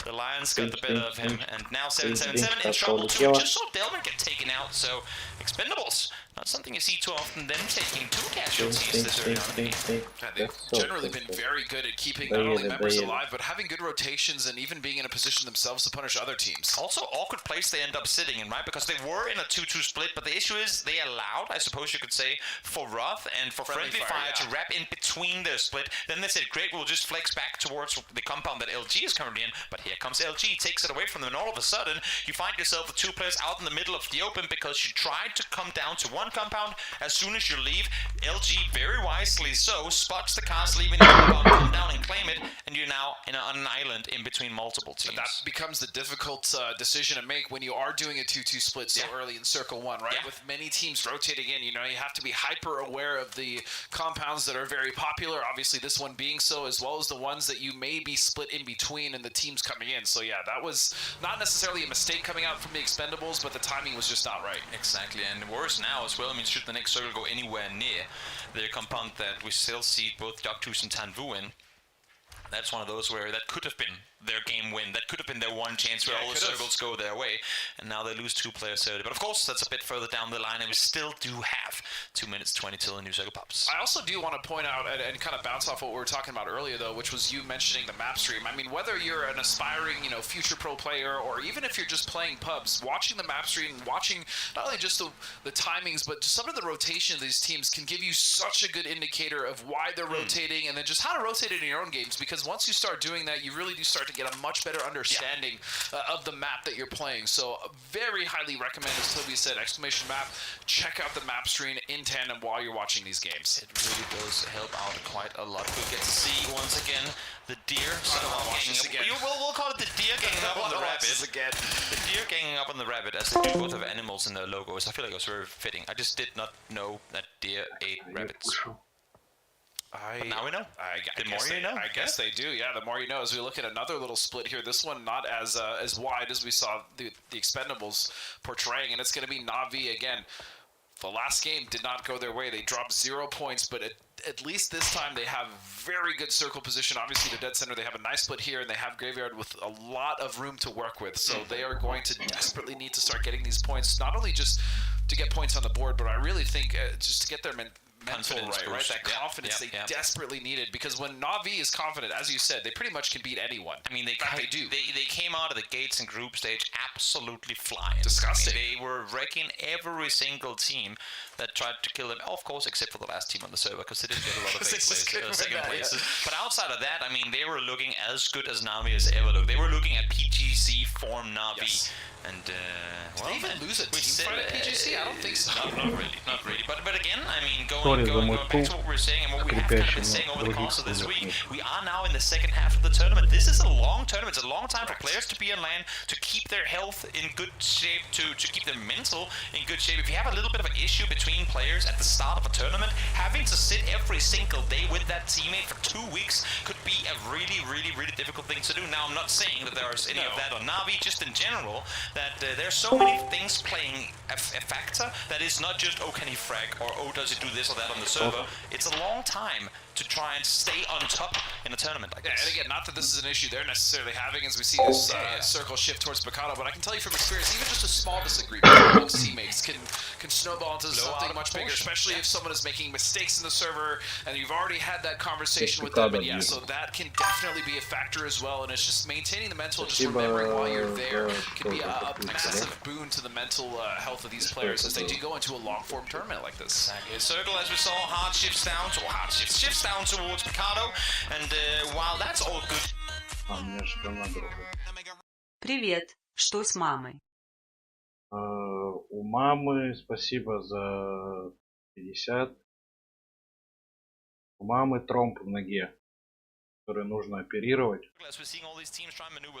the Lions got the better of him, and now 777 in trouble too. Just saw Delman get taken out, so expendables. Not something you see too often, them taking 2 casualties this early on. Yeah, they've generally been very good at keeping not only members alive, but having good rotations and even being in a position themselves to punish other teams. Also, awkward place they end up sitting in, right? Because they were in a 2-2 split, but the issue is they allowed, I suppose you could say, for Roth and for Friendly Fire to wrap in between their split. Then they said, great, we'll just flex back towards the compound that LG is currently in, but here comes LG, takes it away from them, and all of a sudden, you find yourself with 2 players out in the middle of the open because you tried to come down to one compound. As soon as you leave, LG, very wisely so, spots the cars leaving the compound, come down and claim it, and you're now on an island in between multiple teams. That becomes the difficult decision to make when you are doing a 2-2 split so early in Circle 1, right? With many teams rotating in, you know, you have to be hyper aware of the compounds that are very popular, obviously this one being so, as well as the ones that you may be split in between and the teams coming in. So yeah, that was not necessarily a mistake coming out from the Expendables, but the timing was just not right. Exactly, and worse now as well, I mean, should the next circle go anywhere near their compound that we still see both Doctus and Tanvu in, that's one of those where that could have been their game win. That could have been their one chance where all the circles go their way, and now they lose 2 players early. But of course, that's a bit further down the line, and we still do have 2 minutes 20 till the new circle pops. I also do want to point out and kind of bounce off what we were talking about earlier, though, which was you mentioning the map stream. I mean, whether you're an aspiring, you know, future pro player, or even if you're just playing pubs, watching the map stream, watching not only just the timings, but just some of the rotation of these teams can give you such a good indicator of why they're rotating, and then just how to rotate it in your own games. Because once you start doing that, you really do start to get a much better understanding of the map that you're playing. So very highly recommend, as Toby said, exclamation map, check out the map stream in tandem while you're watching these games. It really does help out quite a lot. We get to see once again the deer we'll call it the deer ganging up on the rabbit. The deer ganging up on the rabbit, as they do both have animals in their logos. I feel like it was very fitting. I just did not know that deer ate rabbits. But now we know. I guess they do. Yeah, the more you know. As we look at another little split here, this one not as wide as we saw the Expendables portraying, and it's going to be Na'Vi again. The last game did not go their way. They dropped 0 points, but at least this time they have very good circle position. Obviously, the dead center, they have a nice split here, and they have Graveyard with a lot of room to work with. So they are going to desperately need to start getting these points, not only just to get points on the board, but I really think just to get their mental right? That confidence they desperately needed, because when Na'Vi is confident, as you said, they pretty much can beat anyone. I mean, they do. They came out of the gates in group stage absolutely flying. Disgusting. I mean, they were wrecking every single team that tried to kill them. Of course, except for the last team on the server, because they did get a lot of second places. But outside of that, I mean, they were looking as good as Na'Vi has ever looked. They were looking at PGC form Na'Vi. Yes. And did they even lose a team fight at PGC? I don't think so. Not really. But again, I mean, going back to what we were saying and what we have kind of been saying over the course of this week, we are now in the second half of the tournament. This is a long tournament. It's a long time for players to be on land, to keep their health in good shape, to keep their mental in good shape. If you have a little bit of an issue between players at the start of a tournament, having to sit every single day with that teammate for 2 weeks could be a really, really, really difficult thing to do. Now, I'm not saying that there's any of that on Na'Vi, just in general, that there's so many things playing a factor that is not just, oh, can he frag, or oh, does he do this or that on the server. It's a long time to try and stay on top in a tournament like this. And again, not that this is an issue they're necessarily having as we see this circle shift towards Picado, but I can tell you from experience, even just a small disagreement amongst teammates can snowball into something much bigger, especially if someone is making mistakes in the server and you've already had that conversation with them. And yeah, so that can definitely be a factor as well, and it's just maintaining the mental, just remembering while you're there can be a massive boon to the mental health of these players as they do go into a long-form tournament like this. Exactly. Circle, as we saw, shifts down towards Picado, and while that's all good. Привет, что с мамой? У мамы спасибо за 50. У мамы тромб в ноге. которые нужно оперировать,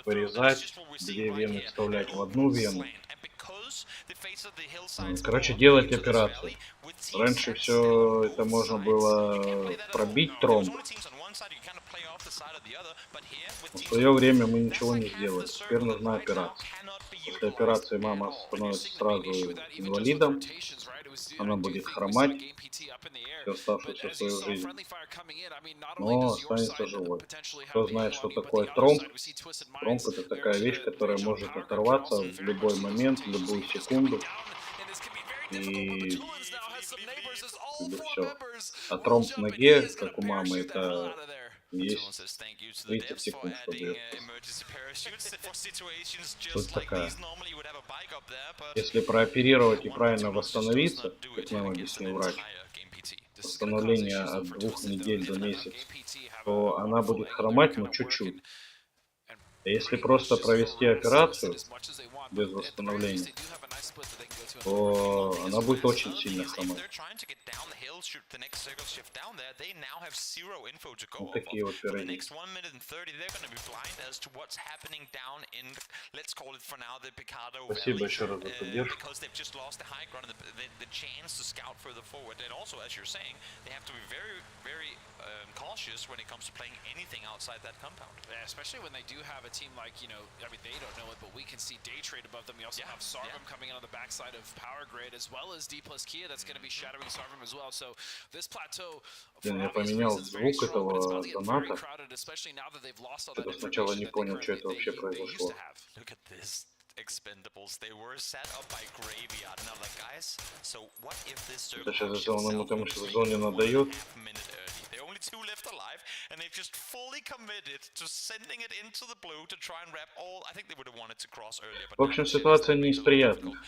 вырезать, две вены вставлять в одну вену. Короче, делать операцию. Раньше все это можно было пробить тромб. В свое время мы ничего не сделали. Теперь нужна операция. После операции мама становится сразу инвалидом. Она будет хромать всю оставшуюся свою жизнь, но останется живой. Кто знает, что такое тромб? Тромб — это такая вещь, которая может оторваться в любой момент, в любую секунду. И все. А тромб в ноге, как у мамы, это есть 30 секунд, чтобы ее суть такая. Если прооперировать и правильно восстановиться, как нам объяснил врач, восстановление от 2 недель до месяца, то она будет хромать, но чуть-чуть. А если просто провести операцию без восстановления, то она будет очень сильно хромать. Вот такие вот пироги. Спасибо еще раз за поддержку. Cautious when it comes to playing anything outside that compound. Yeah, especially when they do have a team like, you know, I mean, they don't know it, but we can see Day Trade above them. We also have Sarvum coming in on the backside of Power Grid, as well as D plus Kia that's going to be shattering Sarvum as well. So this plateau, я поменял звук этого доната. Что-то сначала не понял, что это вообще произошло. Expendables. They were set up by Graveyard. Now, like, guys, so what if this circle They only 2 left alive, and they've just fully committed to sending it into the blue to try and wrap all. I think they would have wanted to cross earlier. В общем, ситуация не из приятных.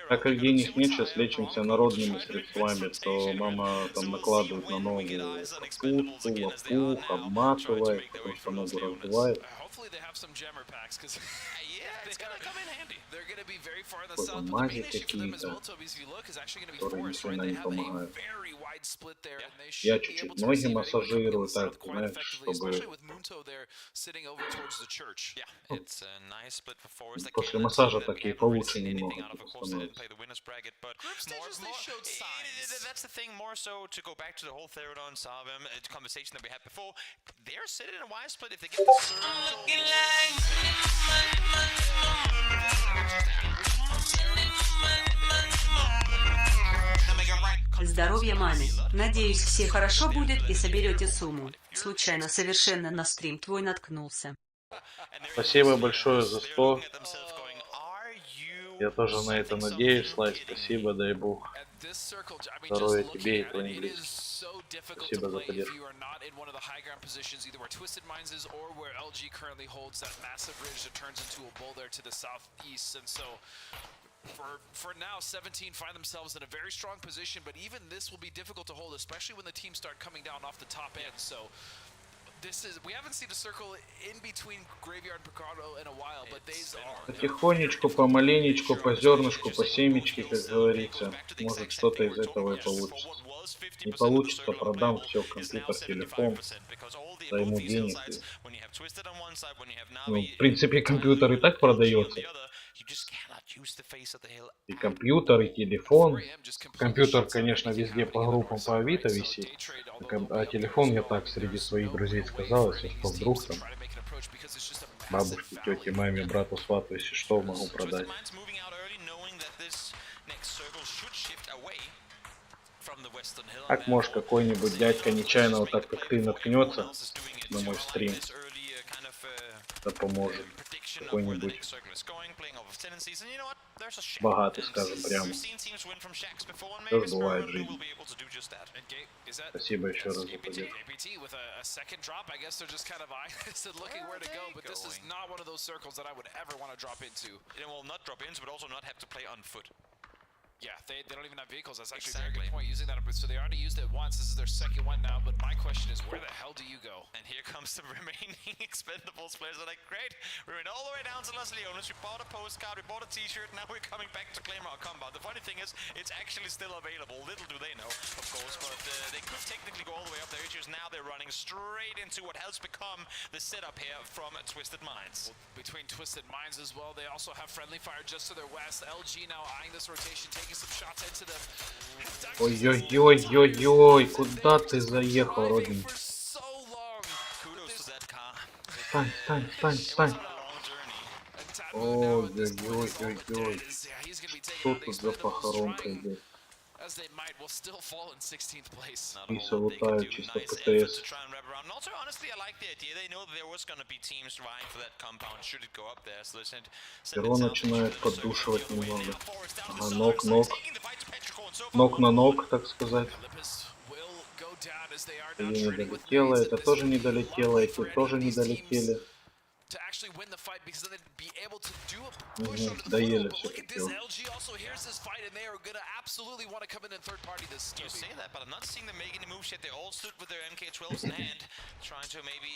Так как денег нет, сейчас лечимся народными средствами, то мама там накладывает на ногу капусту, лопух, обматывает, потому что ногу раздувает. Какой-то мази какие-то, которые ни хрена не помогают. Я чуть-чуть ноги массажирую, так, знаешь, чтобы... После массажа такие получше немного становятся. Здоровья маме. Надеюсь, все хорошо будет и соберете сумму. Случайно совершенно на стрим твой наткнулся. Спасибо большое за 100. Я тоже на это надеюсь. Слайд, спасибо, дай бог. Здоровья тебе и твоим близким. Спасибо за поддержку. For now, 17 find themselves in a very strong position, but even this will be difficult to hold, especially when the teams start coming down off the top end. So this is, we haven't seen a circle in between Graveyard and Picardo in a while, but they are. Потихонечку, помаленечку, по зернышку, по семечке, как говорится. Может, что-то из этого и получится. Не получится, продам все, компьютер, телефон, займу денег. Ну, в принципе, компьютер и так продается. И компьютер, и телефон. Компьютер, конечно, везде по группам по Авито висит. А телефон я так среди своих друзей сказал, если что, вдруг там бабушке, тете, маме, брату, свату, если что, могу продать. Так, может, какой-нибудь дядька нечаянно вот так, как ты, наткнется на мой стрим, да поможет. Какой-нибудь богатый, скажем прямо. Тоже бывает в жизни. Спасибо еще раз за поддержку. Yeah, they don't even have vehicles. That's actually a very good point. Using that, so they already used it once. This is their second one now. But my question is, where the hell do you go? And here comes the remaining expendables players. They're like, great, we went all the way down to Los Leones. We bought a postcard, we bought a T-shirt. Now we're coming back to claim our compound. The funny thing is, it's actually still available. Little do they know, of course, but they could technically go all the way up their issues. Now they're running straight into what has become the setup here from Twisted Minds. Well, between Twisted Minds as well, they also have friendly fire just to their west. LG now eyeing this rotation, taking some shots into them. Ой-ой-ой-ой-ой, куда ты заехал, родин? Стань, стань, стань, стань. Ой-ой-ой-ой-ой. Что тут за похоронка идет? Писа лутают чисто ПТС. Перо начинает поддушивать немного. Ага, нок. Нок на нок, так сказать. Это не долетело, это тоже не долетело, эти тоже не долетели. Доели все-таки. Trying to maybe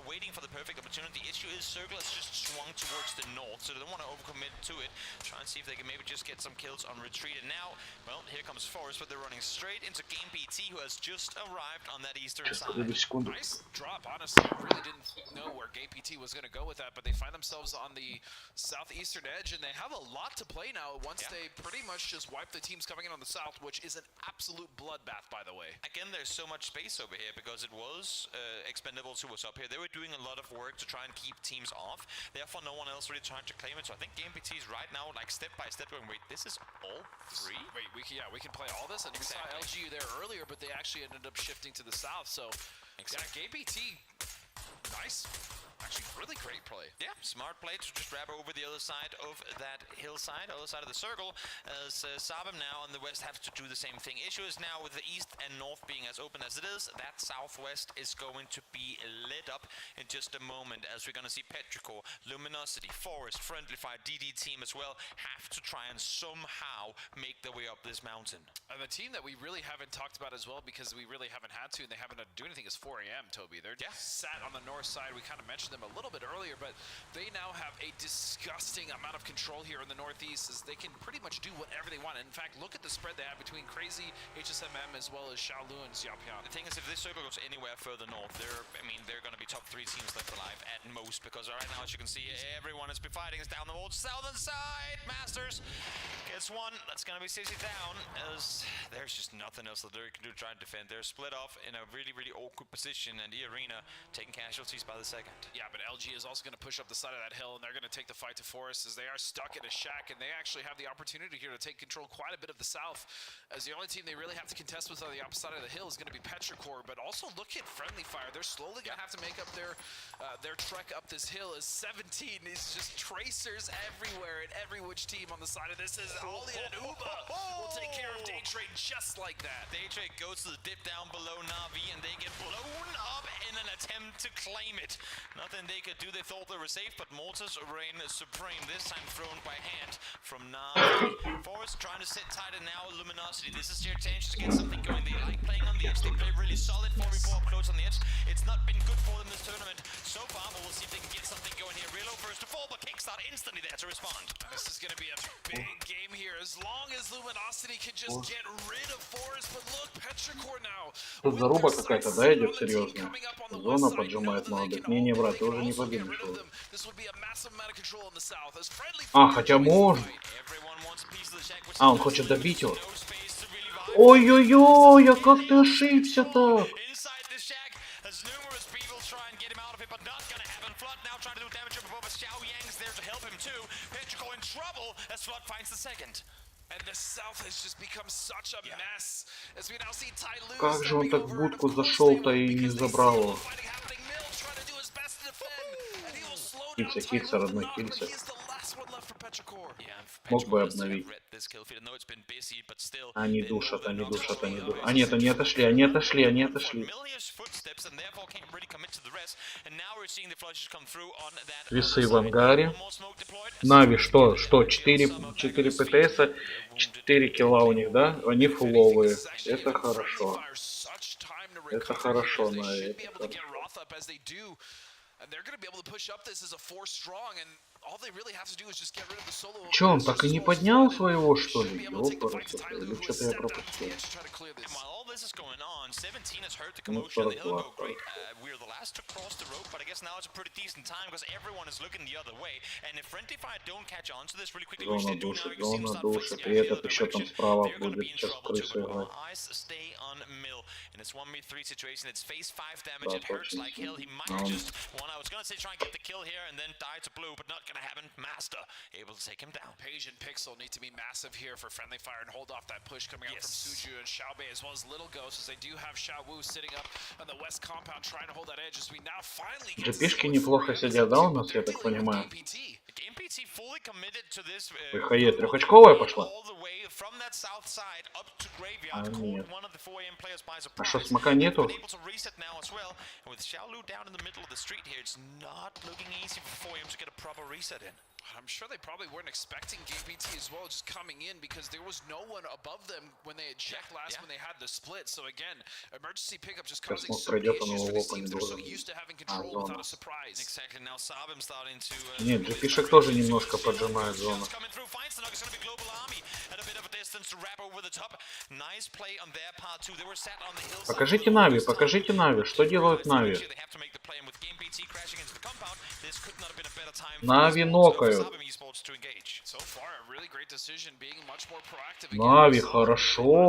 waiting for the perfect opportunity. The issue is Circle has just swung towards the north, so they don't want to overcommit to it. Try and see if they can maybe just get some kills on retreat. And now, well, here comes Force, but they're running straight into Giggabyte, who has just arrived on that eastern side. Nice drop, honestly. I really didn't know where Giggabyte was going to go with that, but they find themselves on the southeastern edge, and they have a lot to play now once they pretty much just wipe the teams coming in on the south, which is an absolute bloodbath, by the way. Again, there's so much space over here because it was Expendables who was up here. They were doing a lot of work to try and keep teams off. Therefore, no one else really trying to claim it. So I think Giggabyte is right now, like step by step, going, wait, this is all three? Wait, we can play all this. And we saw LG there earlier, but they actually ended up shifting to the south. So, yeah, Giggabyte, nice. Actually, really great play. Yeah, smart play to just grab over the other side of that hillside, other side of the circle, as Sabem now on the west have to do the same thing. Issue is now with the east and north being as open as it is, that southwest is going to be lit up in just a moment, as we're going to see Petrichor, Luminosity, Forest, Friendly Fire, DD team as well, have to try and somehow make their way up this mountain. And the team that we really haven't talked about as well, because we really haven't had to, and they haven't had to do anything, is 4 AM, Toby. They're sat on the north side. We kind of mentioned them a little bit earlier, but they now have a disgusting amount of control here in the northeast, as they can pretty much do whatever they want. And in fact, look at the spread they have between Crazy, HSMM, as well as Shaolun and Xiaopian. The thing is, if this circle goes anywhere further north, they're going to be top 3 teams left alive at most, because right now, as you can see, everyone is fighting is down the whole southern side. Masters gets one. That's going to be CC down, as there's just nothing else that they can do to try and defend. They're split off in a really, really awkward position, and the arena taking casualties by the second. Yeah, but LG is also going to push up the side of that hill, and they're going to take the fight to Forest, as they are stuck in a shack, and they actually have the opportunity here to take control quite a bit of the south, as the only team they really have to contest with on the opposite side of the hill is going to be Petrichor. But also look at Friendly Fire. They're slowly going to have to make up their trek up this hill, as 17 is just tracers everywhere, and every which team on the side of this is Ollie and Uba will take care of Daytrade just like that. Daytrade goes to the dip down below Na'Vi, and they get blown up in an attempt to claim it. Nothing they could do. They thought they were safe, but Mortis reign supreme, this time thrown by hand from Na'Vi. Forest trying to sit tight, and now Luminosity. This is their chance to get something going. They like playing on the edge. They play really solid 4v4 up close on the edge. It's not been good for them this tournament so far, but we'll see if they can get something going here. Reload first to fall, but Kickstart instantly there to respond. This is going to be a big game here, as long as Luminosity can just get rid of Forest. But look, Petrichor now. Тут заруба какая-то, да, идет серьезная. Зона поджимает молодых. Не, брат, ты уже не победишь. А, хотя можно. А, он хочет добить его. Ой-ой-ой, а как ты ошибся-то? Как же он так в будку зашел-то и не забрал его? Килься, родной, килься. Мог бы обновить. Они душат, они душат, они душат. А нет, они отошли, они отошли, они отошли. Весы в ангаре. Нави что? Что? 4 ПТСа, 4 килла у них, да? Они фуловые. Это хорошо. Это хорошо, Нави. Че, он так и не поднял своего, что ли? Ёпарасы, или что-то я пропустил? Ну, 42. Зона душит, и этот еще там справа будет сейчас крысу играть. Да, точно. Gonna happen. Master able to take him down. Page and Pixel need to be massive here for friendly fire and hold off that push coming out from Suju and Xiaobei as well as Little Ghost, as they do have Xiaowu sitting up on the west compound trying to hold that edge as we now finally get GP-шки неплохо сидят, да, у нас, я так понимаю. ВХЕ трехочковая пошла? А нет. А что, смока нету? I'm sure they probably weren't expecting Giggabyte as well, just coming in because there was no one above them when they had checked last when they had the split. So again, emergency pickup just causing so many issues for these teams that are so used to having control without a surprise. Exactly. Now Sabim starting to Нет, GP-шек тоже немножко поджимает зону. Покажите Нави, что делают Нави? Нави нокают. Нави, хорошо.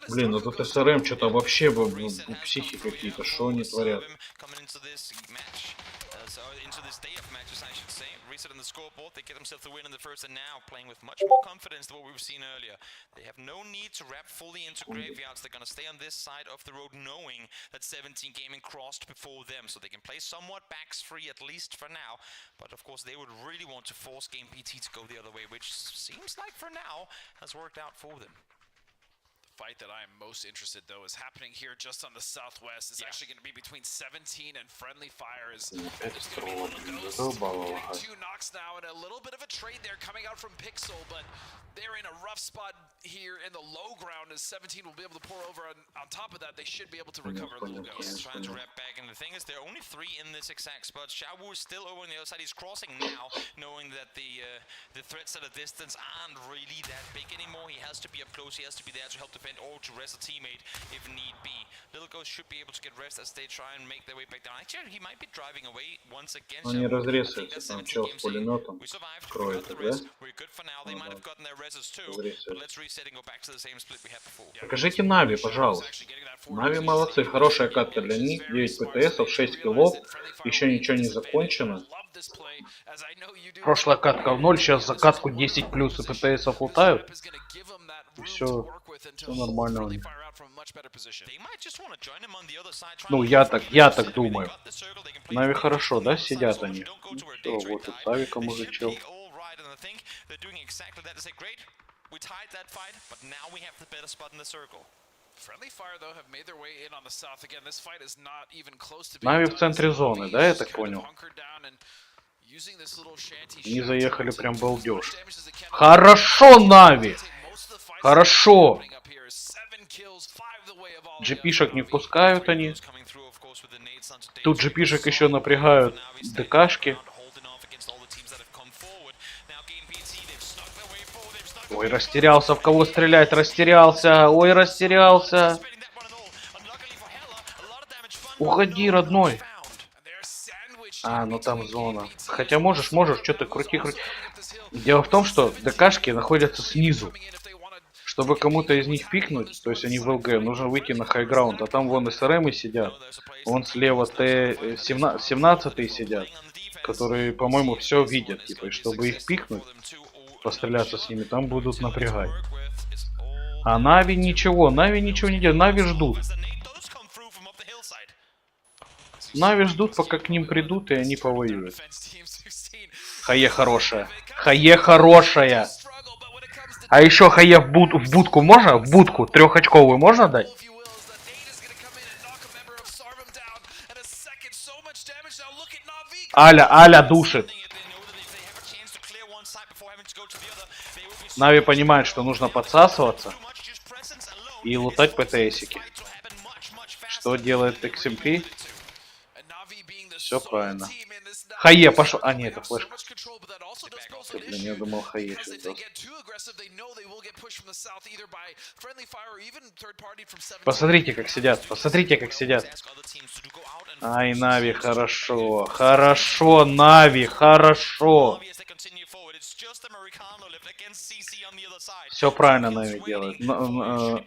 Блин, ну тут СРМ что-то вообще психи какие-то, что они творят? Into this day of matches, I should say. Reset on the scoreboard, they get themselves the win in the first and now playing with much more confidence than what we've seen earlier. They have no need to wrap fully into graveyards. They're going to stay on this side of the road knowing that 17 Gaming crossed before them, so they can play somewhat backs free at least for now. But of course they would really want to force Giggabyte to go the other way, which seems like for now has worked out for them. Fight that I am most interested though is happening here just on the southwest. It's actually going to be between 17 and Friendly Fire. Is two knocks now and a little bit of a trade there coming out from Pixel, but they're in a rough spot here in the low ground as 17 will be able to pour over on top of that. They should be able to recover a little Ghost. Trying to wrap back, and the thing is there are only 3 in this exact spot. Xiaowu is still over on the other side. He's crossing now, knowing that the threats at a distance aren't really that big anymore. He has to be up close. He has to be there to help defend or to rest a teammate if need be. Little Ghost should be able to get rest as they try and make their way back down. Actually, he might be driving away once again. Он не разрезается, там чел с пулеметом кроет, да? Покажите Нави, пожалуйста. Нави молодцы, хорошая катка для них, 9 ПТСов, 6 киллов, еще ничего не закончено. Прошлая катка в 0, сейчас за катку 10 плюс и ПТСов лутают. И все нормально. Ну, я так думаю. Нави хорошо, да, сидят они? Все, вот и Тавиком уже чел. Нави в центре зоны, да, я так понял? Они заехали прям балдеж. Хорошо, Нави! Хорошо! GP-шек не впускают они. Тут GP-шек еще напрягают ДКшки. Ой, растерялся, в кого стрелять, растерялся. Ой, растерялся. Уходи, родной. А, ну там зона. Хотя можешь, что ты крути. Дело в том, что ДКшки находятся снизу. Чтобы кому-то из них пикнуть, то есть они в ЛГ, нужно выйти на хайграунд, а там вон СРМы сидят, вон слева Т-17 сидят, которые, по-моему, все видят, типа, и чтобы их пикнуть, постреляться с ними, там будут напрягать. А Нави ничего не делают, Нави ждут. Нави ждут, пока к ним придут, и они повоюют. Хае хорошая. Хае хорошая. А еще хае в будку можно? В будку трехочковую можно дать? Аля душит. Нави понимает, что нужно подсасываться и лутать ПТСики. Что делает XMP? Все правильно. Хае пошел. А, нет, это флешка. Блин, я думал, Хае сейчас даст. Посмотрите, как сидят. Посмотрите, как сидят. Ай, Нави, хорошо. Хорошо, Нави, хорошо. Все правильно Нави делает.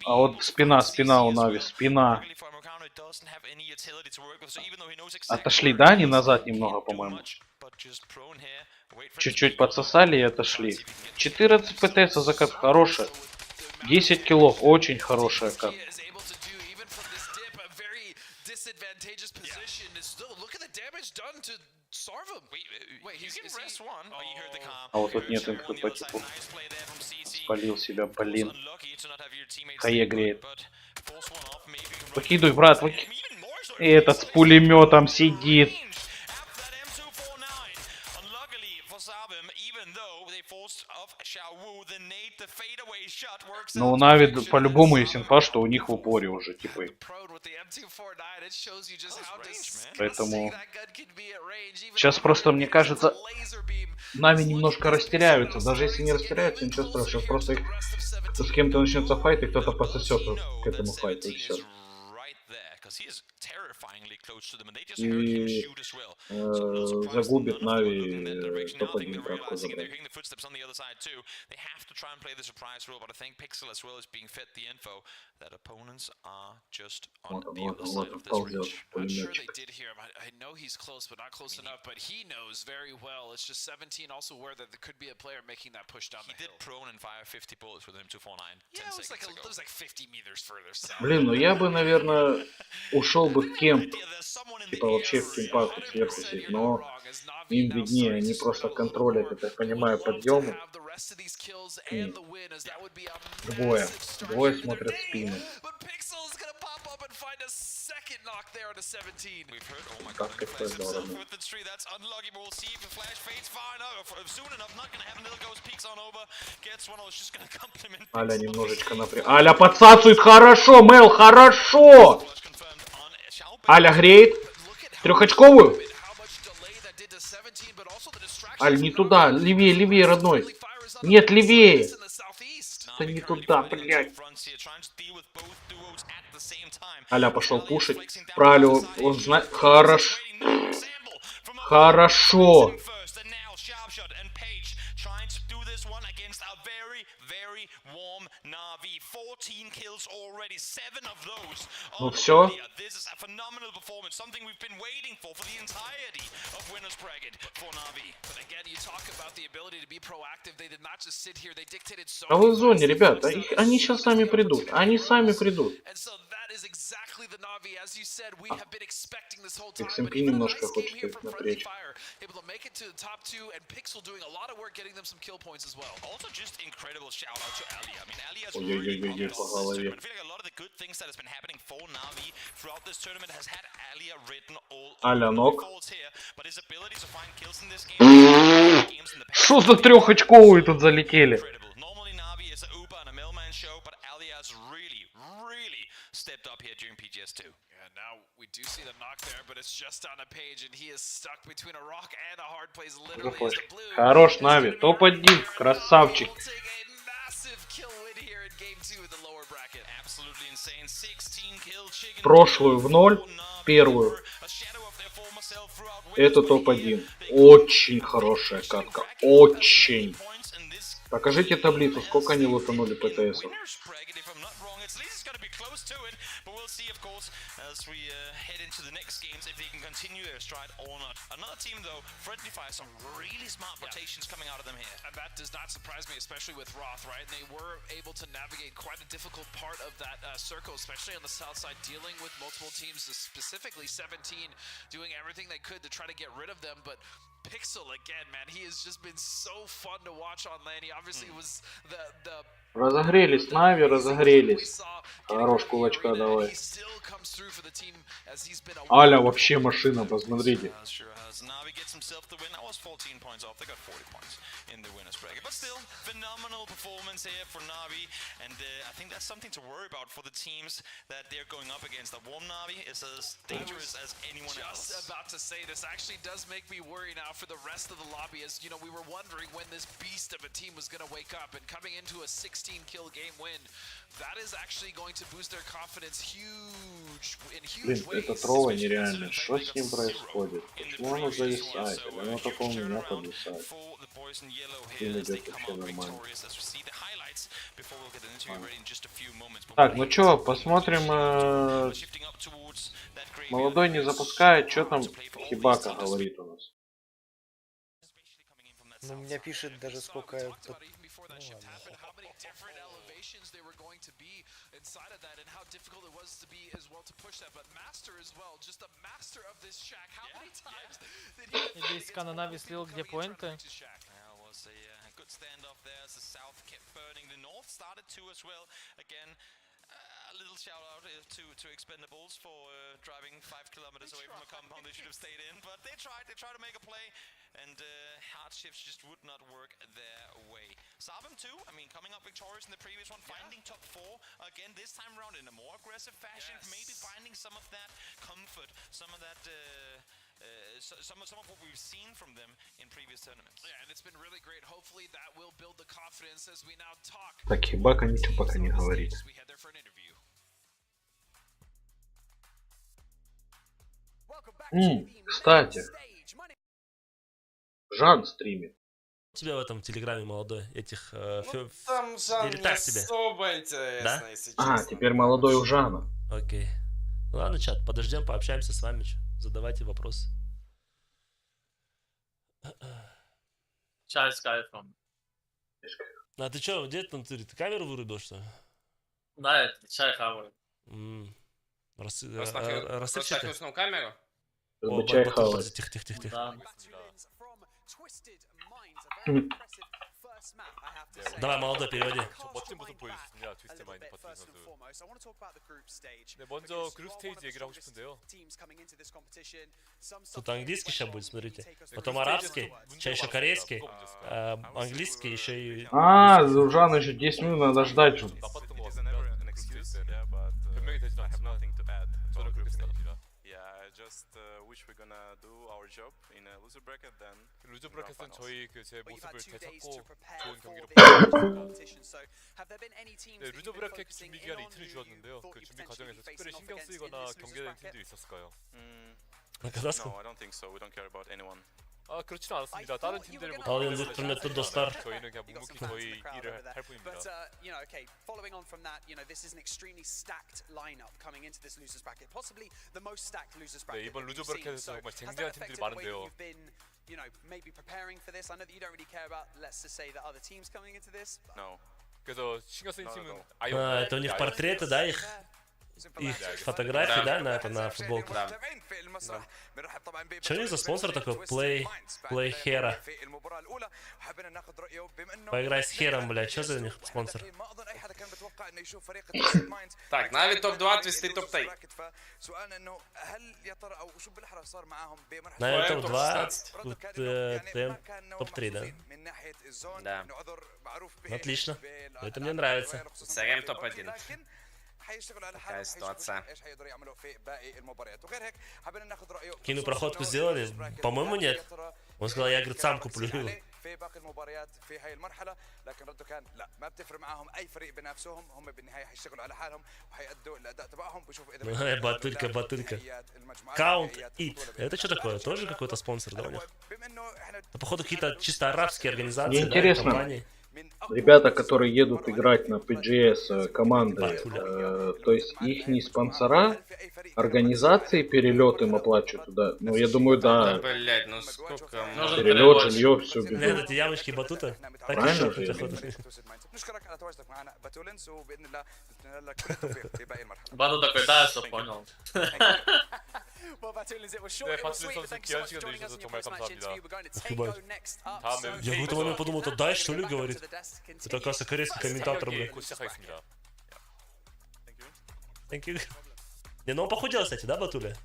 А вот спина у Нави, спина. Отошли, да? Они назад немного, по-моему. Чуть-чуть подсосали и отошли. 14 ПТС за кат хорошая. 10 киллов, очень хорошая кат. А вот тут нет инфы по типу. Спалил себя, блин. Хае греет. Выкидывай, брат, выкидывай. Этот с пулеметом сидит. Но у Нави по-любому есть инфа, что у них в упоре уже, типа. Поэтому сейчас просто, мне кажется, Нави немножко растеряются. Даже если не растеряются, ничего страшного. Сейчас просто с кем-то начнется файт, и кто-то пососет к этому файту, и все. И загубит Нави топ-1 кратко забрать. Вот он ползет пулеметчик. Блин, ну я бы, наверное, ушел бы в кемп. Типа вообще в кемпах сверху сидеть, но им виднее, они просто контролят, я так понимаю, подъемы. Двое смотрят спины. Как это здорово. Аля немножечко напряг. Аля подсасывает хорошо, Мел, хорошо! Аля греет. Трехочковую. Аль, не туда. Левее, левее, родной. Нет, левее. Да не туда, блядь. Аля пошел пушить. Правильно, он знает. Хорошо. Хорошо. Ну все. А вы в зоне, ребят. Они сейчас сами придут. Они сами придут. XMP немножко хочет их напрячь. Ой-ой-ой, по голове. Аля ног. Что за трехочковые тут залетели? Stepped up here during PGS2. Yeah, now we do see the knock there, but it's just on a page, and he is stuck between a rock and a hard place. Literally, is the blue. Хорош, Нави, топ-1, красавчик. Прошлую в 0, первую. Это топ-1. Очень хорошая катка, очень. Покажите таблицу, сколько они лутанули ПТСов. And that does not surprise me, especially with Roth, right? And they were able to navigate quite a difficult part of that circle, especially on the south side, dealing with multiple teams, specifically 17, doing everything they could to try to get rid of them. But Pixel, again, man, he has just been so fun to watch on lane. He obviously was the Разогрелись, Нави, разогрелись. Хорош, кулачка давай. Аля вообще машина, посмотрите. Navi gets himself the win. That was 14 points off. They got 40 points in the winners bracket. But still, phenomenal performance here for Navi. And I think that's something to worry about for the teams that they're going up against. That one Navi is as dangerous as anyone else. Just about to say, this actually does make me worry now for the rest of the lobby. As you know, we were wondering when this beast of a team was going to wake up. And coming into a 16-kill game win, that is actually going to boost their confidence in huge ways. Это тролла нереально. Что с ним происходит? Почему оно зависает? Или оно только у меня подвисает? Или идет вообще нормально? Так, ну чё, посмотрим. Молодой не запускает. Что там Хибака говорит у нас? Ну, меня пишет даже сколько... They were going to be inside of that and how difficult it was to be as well to push that, but Master as well, just a master of this shack. How many times did he Здесь Кананави слил, где поинты. Was a good standoff there as the south kept burning. The north started to as well. Again, a little shout out to Expendables for driving 5 kilometers away from a compound they should have stayed in, but they tried to make a play, and hard shifts just would not work their way. Sabem too, I mean, coming up victorious in the previous one, finding top 4 again this time around in a more aggressive fashion, maybe finding some of that comfort, some of that some of what we've seen from them in previous tournaments. Yeah, and it's been really great. Hopefully that will build the confidence as we now talk. Так, Хибака ничего пока не говорит. Кстати, Жан стримит. У тебя в этом телеграме молодой этих там Жан или не так себе? особо интересно, Да? если честно. А, теперь молодой у Жана. Окей. Ладно, чат, подождем, пообщаемся с вами. Задавайте вопросы. Чай с кайфом. А ты чё, где ты, ты камеру вырубил, что ли? Да, это чай хаваю. Рассыпчатый камеру? Чай хавать. Тихо. Давай, молодой, переводи. 멋진 모습 보여줬습니다. 트위스트 마인드 버튼 선수. 네, 먼저 그룹 스테이지 얘기를 하고 싶은데요. Тут английский сейчас будет, смотрите. Потом арабский, сейчас еще корейский, английский, еще и... А, у Жана еще 10 минут надо ждать. 나빴던 것 같습니다. 변명이 되진 않지만 저는 그렇게 생각합니다. Just wish we're gonna do our job in a loser bracket then. 루저 브래켓은 저희 제 모습을 되찾고 좋은 경기로 보여드렸습니다. 네, 루저 브래켓 준비 기간이 이틀을 주었는데요. 그 준비 과정에서 특별히 신경 쓰이거나 경계되는 팀들이 있었을까요? No, I don't think so. We don't care about anyone. 아, 그렇지는 않았습니다. 다른 팀들보다 저희는 그냥 묵묵히 저희 일을 할 뿐입니다. But you know, okay, following on from that, you know, this is an extremely stacked lineup coming into this losers bracket, possibly the most stacked losers bracket. 네, 이번 루저 브래켓에서 정말 쟁쟁한 팀들이 많은데요. You know, maybe preparing for this. I know that you don't really care about, let's just say, the other teams coming into this. No. 그래서 신경 쓰인 팀은 это у них портреты, да, их фотографии, да, на футболке. Что у них за спонсор такой? Play Hero. Поиграй с Хером, блядь, что за у них спонсор? Так, Нави топ-2, твисты топ-3. Нави топ-2, ТМ топ-3, да? Да. Отлично, это мне нравится. СРМ топ-1. Такая ситуация. Кину проходку сделали? По-моему, нет. Он сказал, я, говорит, сам куплю. Батылька. Count It. Это что такое? Тоже какой-то спонсор, да, у них? Походу, какие-то чисто арабские организации. Мне интересно, ребята, которые едут играть на PGS команды, то есть их не спонсора, организации перелет им оплачивают туда. Ну, я думаю, да. Да, блядь, ну сколько... Перелет, жилье, все Блин, эти ямочки батута. Так и правильно щелкают, же? охота. Бату такой, да, я все понял. 네, 바틀린 선수 귀한 시간 내주셔서 정말 감사합니다. 다음에 Я в этот момент подумал, это дай, что ли, говорит? Это, оказывается, корейский комментатор, блин. 곧 시작하겠습니다. Thank you. Не, ну он похудел, кстати, да, Батуля?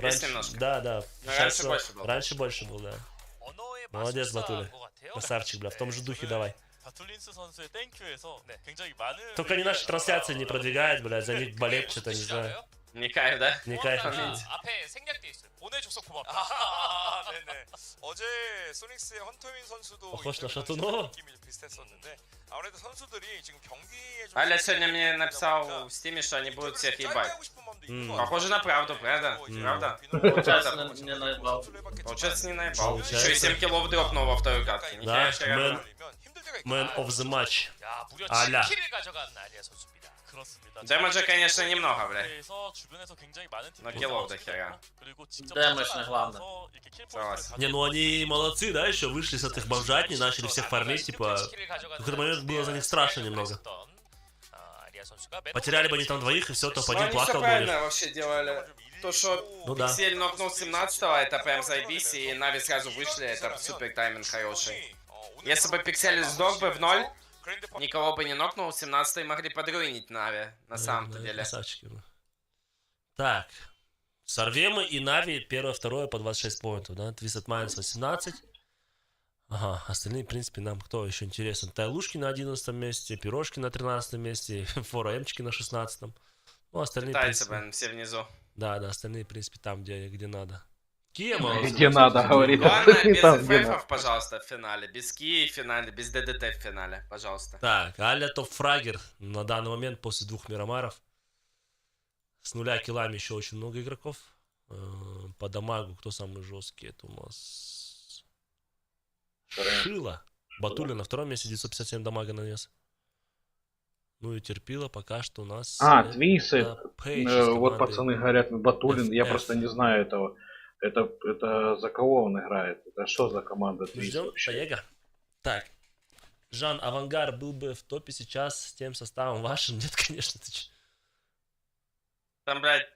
Есть немножко. Да, да. Но раньше больше был. Раньше больше был, да. Молодец, Батуля. Красавчик, бля, в том же духе давай. Только они наши трансляции не продвигают, бля, за них болеют что-то, не знаю. Не кайф, да? Не кайф. 앞에 생략돼 있어요. 보내줘서 고맙다. 네네. 어제 소닉스의 헌터윈 선수도 Похож на Шатунова. 느낌이 비슷했었는데 아무래도 선수들이 지금 경기에 좀 Аля сегодня мне написал в стиме, что они будут всех ебать. Похоже на правду, правда? Правда? Получается, не наебал. Получается, не наебал. Еще и 7 киллов дропнул во второй катке. Да, man of the match. Аля. Дэмэджа, конечно, немного, бля. Но киллов до хера. Дэмэдж не главное. Согласен. Не, ну они молодцы, да, еще вышли с этих бомжатней, начали всех фармить, типа... В какой-то момент было за них страшно немного. Потеряли бы они там двоих, и все, топ-1 Они плакал все бы. правильно вообще делали. То, что Ну да. Пиксель нокнул 17-го, это прям заебись, и Нави сразу вышли, это супер тайминг хороший. Если бы Пиксель сдох бы в 0, никого бы не нокнул, 17-й могли подруинить Нави, на самом-то деле. Красавчики. Так. Сорвемы и Нави первое, второе по 26 поинтов, да? Twisted Minds 18. Ага, остальные, в принципе, нам кто еще интересен? Тайлушки на 11 месте, Пирожки на 13 месте, Фора-Эмчики на 16. Ну, остальные, Китайцы, в принципе... блин, все внизу. Да, да, остальные, в принципе, там, где надо. Кия, молодцы. Где надо, говорит. Главное, без Там, где FF, надо. пожалуйста, в финале. Без Кии в финале, без ДДТ в финале, пожалуйста. Так, Аля топ-фрагер на данный момент после 2 миромаров. С 0 киллами еще очень много игроков. По дамагу кто самый жесткий? Это у нас... Шила. Батуля на втором месте 957 дамага нанес. Ну и терпила пока что у нас... Твисы. Вот пацаны говорят, Батулин, я FF. просто не знаю этого. Это за кого он играет? Это что за команда Твис Ждем вообще? Поега. Так. Жан Авангар был бы в топе сейчас с тем составом вашим? Нет, конечно, ты че? Там, блядь,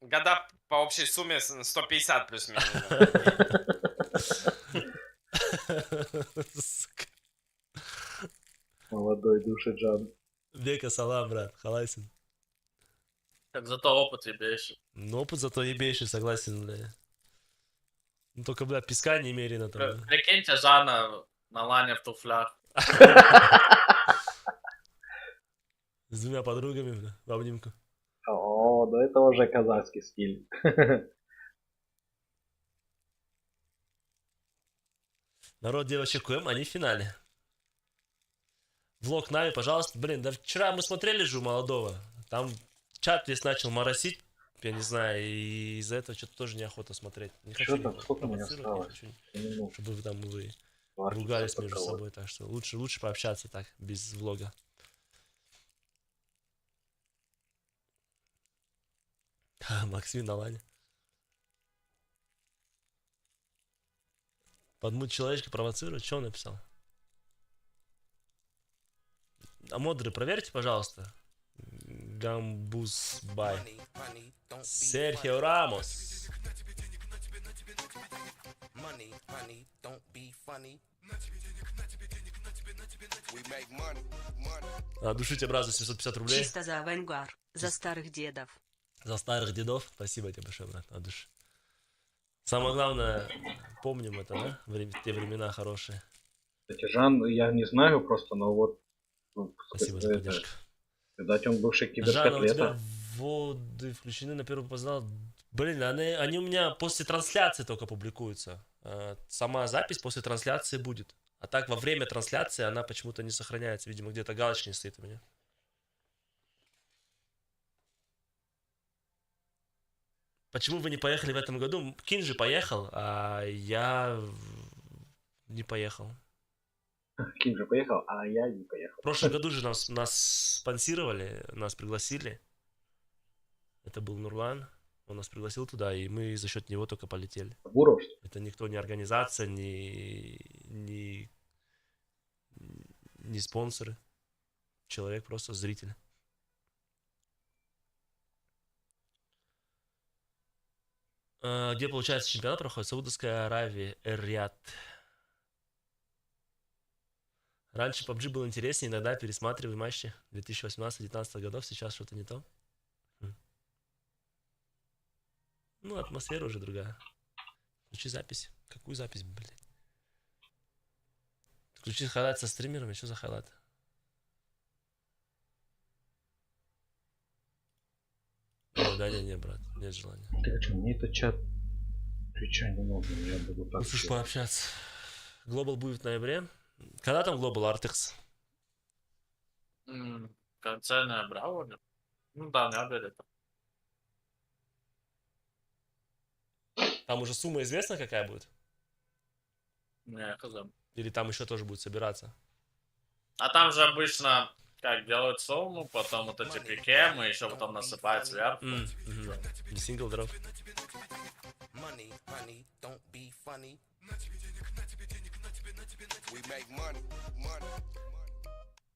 года по общей сумме 150 плюс-минус. Молодой душеджан. Века салам, брат, халасин. Так зато опыт ебейший. Ну, опыт зато ебейший, согласен, бля. Ну, только, бля, песка немерено там. Да. Прикиньте Жана на лане в туфлях. С 2 подругами, бля, в обнимку. О, да это уже казахский стиль. Народ девочек КМ, они в финале. Влог Нави, пожалуйста. Блин, да вчера мы смотрели же у молодого. Там чат весь начал моросить, я не знаю, и из-за этого что-то тоже неохота смотреть. Не хочу Что там, сколько мне осталось? чтобы вы там ругались между собой, так что лучше пообщаться так, без влога. Максим на лане. Подмуть человечка провоцирует. Что он написал? А модеры проверьте, пожалуйста. Гамбус бай. Серхио Рамос. Душите брат за 750 рублей. Чисто за авангар. За старых дедов. За старых дедов. Спасибо тебе большое, брат, от души. Самое главное, помним это, да? Те времена хорошие. Кстати, Жан, я не знаю просто, но вот... Спасибо за поддержку. Видать, он бывший Жан, у тебя киберкотлета. вводы включены на первый познал. Блин, они у меня после трансляции только публикуются. Сама запись после трансляции будет. А так во время трансляции она почему-то не сохраняется. Видимо, где-то галочка не стоит у меня. Почему вы не поехали в этом году? Кинжи поехал, а я не поехал. Ким же поехал, а я не поехал. В прошлом году же нас спонсировали, нас пригласили. Это был Нурлан. Он нас пригласил туда, и мы за счет него только полетели. Буров? Это никто, не организация, не спонсоры. Человек просто зритель. Где, получается, чемпионат проходит? Саудовская Аравия, Эр-Рияд. Раньше PUBG был интереснее, иногда пересматриваю матчи 2018-2019 годов, сейчас что-то не то. Ну, атмосфера уже другая. Включи запись. Какую запись, блядь? Включи хайлайт со стримерами, что за хайлайт? Да не, брат, нет желания. Так что, мне этот чат Твича не нужен, я буду так. Лучше пообщаться. Глобал будет в ноябре. Когда там Глобал, Артекс? В конце ноября вроде. Ну да, в ноябре. Там уже сумма известна, какая будет? Не, хз. Или там еще тоже будет собираться? А там же обычно как делают сумму, потом вот эти пикемы, еще потом насыпают сверху. Не сингл дров.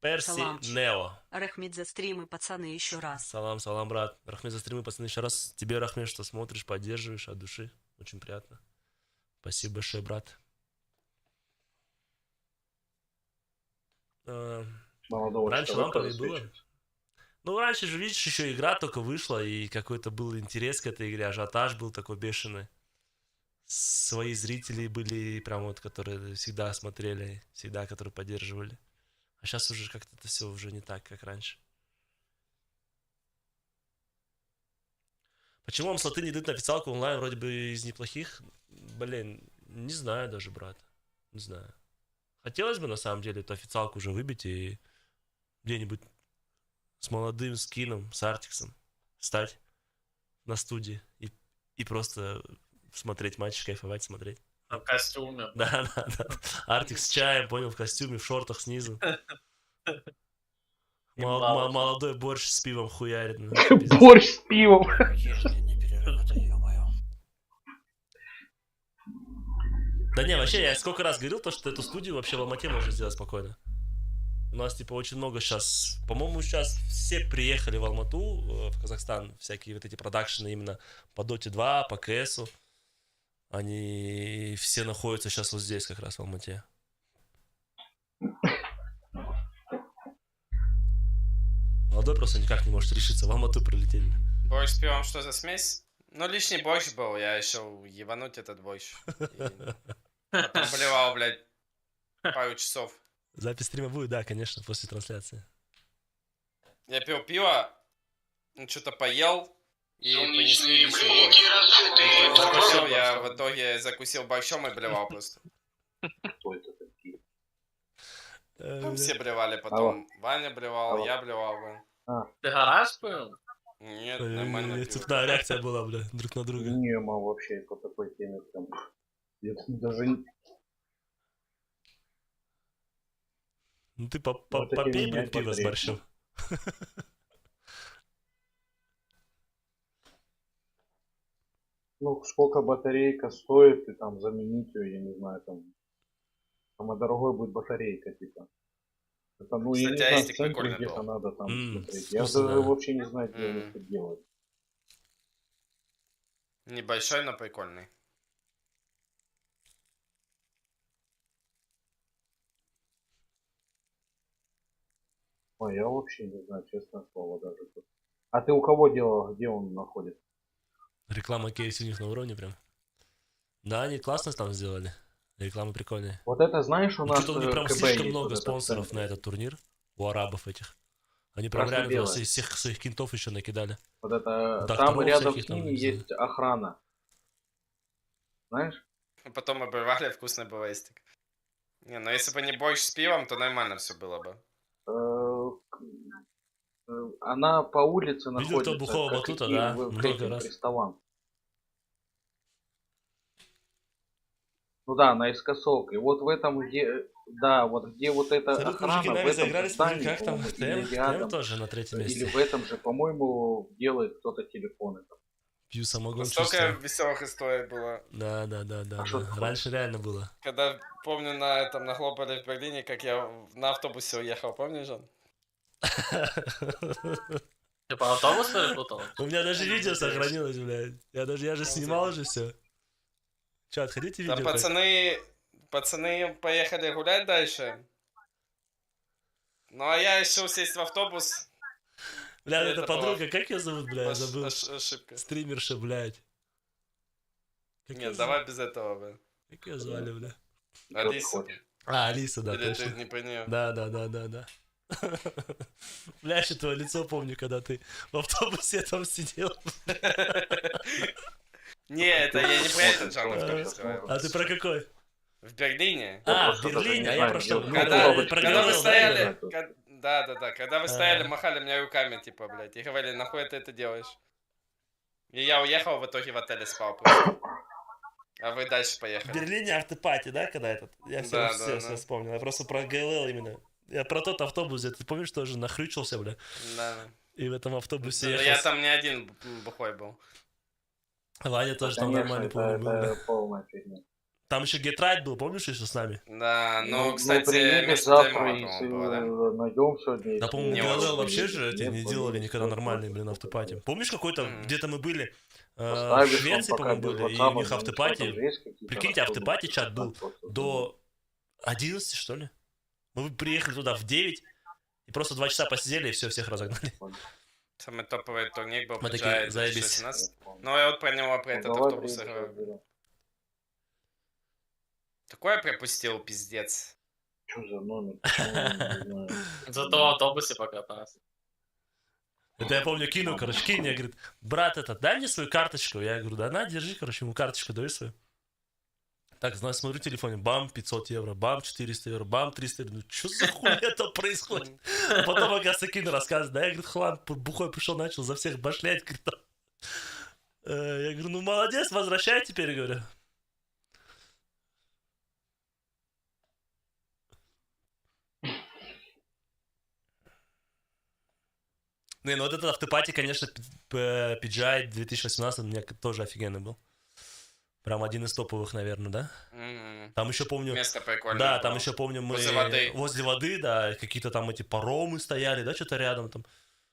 Перси Нео. Рахмет за стримы, пацаны, еще раз. Салам, брат. Рахмет за стримы, пацаны, еще раз. Тебе, Рахмет, что смотришь, поддерживаешь от души. Очень приятно. Спасибо большое, брат. Раньше ламповое было. Ну, раньше же, видишь, еще игра только вышла, и какой-то был интерес к этой игре, ажиотаж был такой бешеный. Свои зрители были, прям вот, которые всегда смотрели, всегда, которые поддерживали. А сейчас уже как-то это все уже не так, как раньше. Почему вам слоты не идут на официалку онлайн, вроде бы из неплохих? Блин, не знаю даже, брат. Не знаю. Хотелось бы, на самом деле, эту официалку уже выбить и где-нибудь с молодым скином, с Артиксом стать на студии и просто смотреть матч, кайфовать, смотреть. В костюме. Да. Артикс с чаем, понял, в костюме, в шортах снизу. Молодой борщ с пивом хуярит. Борщ с пивом. Да не, вообще, я сколько раз говорил, то, что эту студию вообще в Алмате можно сделать спокойно. У нас, типа, очень много сейчас... По-моему, сейчас все приехали в Алмату, в Казахстан, всякие вот эти продакшены именно по Доте 2, по КСу. Они все находятся сейчас вот здесь, как раз в Алмате. Молодой просто никак не может решиться, в Алмату прилететь. Борщ с пивом, что за смесь? Ну, лишний борщ был, я решил ебануть этот борщ. Потом блевал, блядь, пару часов. Запись стрима будет, да, конечно, после трансляции. Я пил пиво, что-то поел, и понесли лишний борщ. Никто не закусил, я в итоге закусил борщом и блевал просто. Кто это такие? Там все блевали потом. Ваня блевал, я блевал. Ты гараж пил? Нет, нормально пил. Цепная реакция была, бля, друг на друга. Не, мам, вообще по такой теме прям... Я даже не... Ну ты попей, блин, пиво с борщом. Ну, сколько батарейка стоит, и там заменить ее, я не знаю, там... Самая дорогой будет батарейка, типа. Это, ну, я не знаю, в центре где-то надо там смотреть. Я даже вообще не знаю, где они это делают. Небольшой, но прикольный. Ой, я вообще не знаю, честное слово, даже тут. А ты у кого делал, где он находится? Реклама кейс у них на уровне прям. Да, они классно там сделали. Реклама прикольная. Вот это, знаешь, у нас что-то у них прям слишком много спонсоров на этот турнир. У арабов этих. Они прям реально всех своих кинтов еще накидали. Вот это, там рядом с ними есть охрана. Знаешь? Потом обрывали вкусный Wallistich. Не, ну если бы не борщ с пивом, то нормально все было бы. Она по улице находится. Видел, кто бухого батута, да? Много раз. Приставам. Ну да, наискосок. И вот в этом, где Да, вот где вот эта Салют, охрана, мужики, в нами этом заиграли, же смотрю, здании, как там по-моему, ТМ, или рядом, тоже на третьем или месте. в этом же, по-моему, делает кто-то телефоны. Пью самогон, Столько чувствую. веселых историй было. Да. Раньше реально было. Когда, помню, на Глобале в Берлине, как я на автобусе уехал, помнишь, Жан? Ты по автобусу перепутал? У меня даже видео сохранилось, блядь. Я же снимал же все. Че, отходите видео? Там пацаны поехали гулять дальше. Ну а я решил сесть в автобус. Бля, это подруга, как ее зовут, бля, я забыл. Ошибка. Стримерша, блядь. Нет, давай без этого, бля. Как ее звали, бля? Алиса. Алиса, да, Или точно. ты не про нее? Да. Бля, еще твое лицо помню, когда ты в автобусе там сидел. Не, это я не про этот жанр автобус говорил. А ты про какой? В Берлине. В Берлине? А я про что? Когда вы стояли... Да, когда вы стояли, махали мне руками, типа, блядь, и говорили, нахуй ты это делаешь? И я уехал, в итоге в отеле спал просто. А вы дальше поехали. В Берлине автопати, да, когда этот? Я все вспомнил. Я просто про ГЛЛ именно. Я про тот автобус, ты помнишь, тоже нахрючился, бля? Да. И в этом автобусе ехал. Я там не один бухой был. Ваня тоже там нормально, помню, был, да. Там еще Get Right был, помнишь, еще с нами? Да, ну, кстати, завтра, если найдем сегодня. Да, по-моему, ГЛЛ вообще же эти не делали никогда нормальные, блин, автопати. Помнишь, какой-то, где-то мы были, в Швеции, по-моему, были, и у них автопати, прикиньте, автопати чат был до 11, что ли? Мы приехали туда в 9, и просто 2 часа посидели, и все, всех разогнали. Самый топовый турнир был мы такие, заебись. Ну, я вот про него, про этот автобус говорю. Такое пропустил, пиздец. Что за номер? Зато в автобусе покатался. Это я помню, кинул, короче, кинь мне, говорит, брат, дай мне свою карточку. Я говорю, да на, держи, короче, ему карточку даю свою. Так, знаешь, смотрю в телефоне, бам, 500 евро, бам, 400 евро, бам, 300 евро. Ну, что за хуйня там происходит? Потом, оказывается, Кин рассказывает, да, я, говорит, хлам, бухой пришел, начал за всех башлять, говорит. Я говорю, ну, молодец, возвращай теперь, говорю. Не, ну вот этот автопати, конечно, PGA 2018 у меня тоже офигенный был. Прям один из топовых, наверное, да? Там еще помню... Место прикольное. Да, там еще помню мы... Возле воды, да, какие-то там эти паромы стояли, да, что-то рядом там.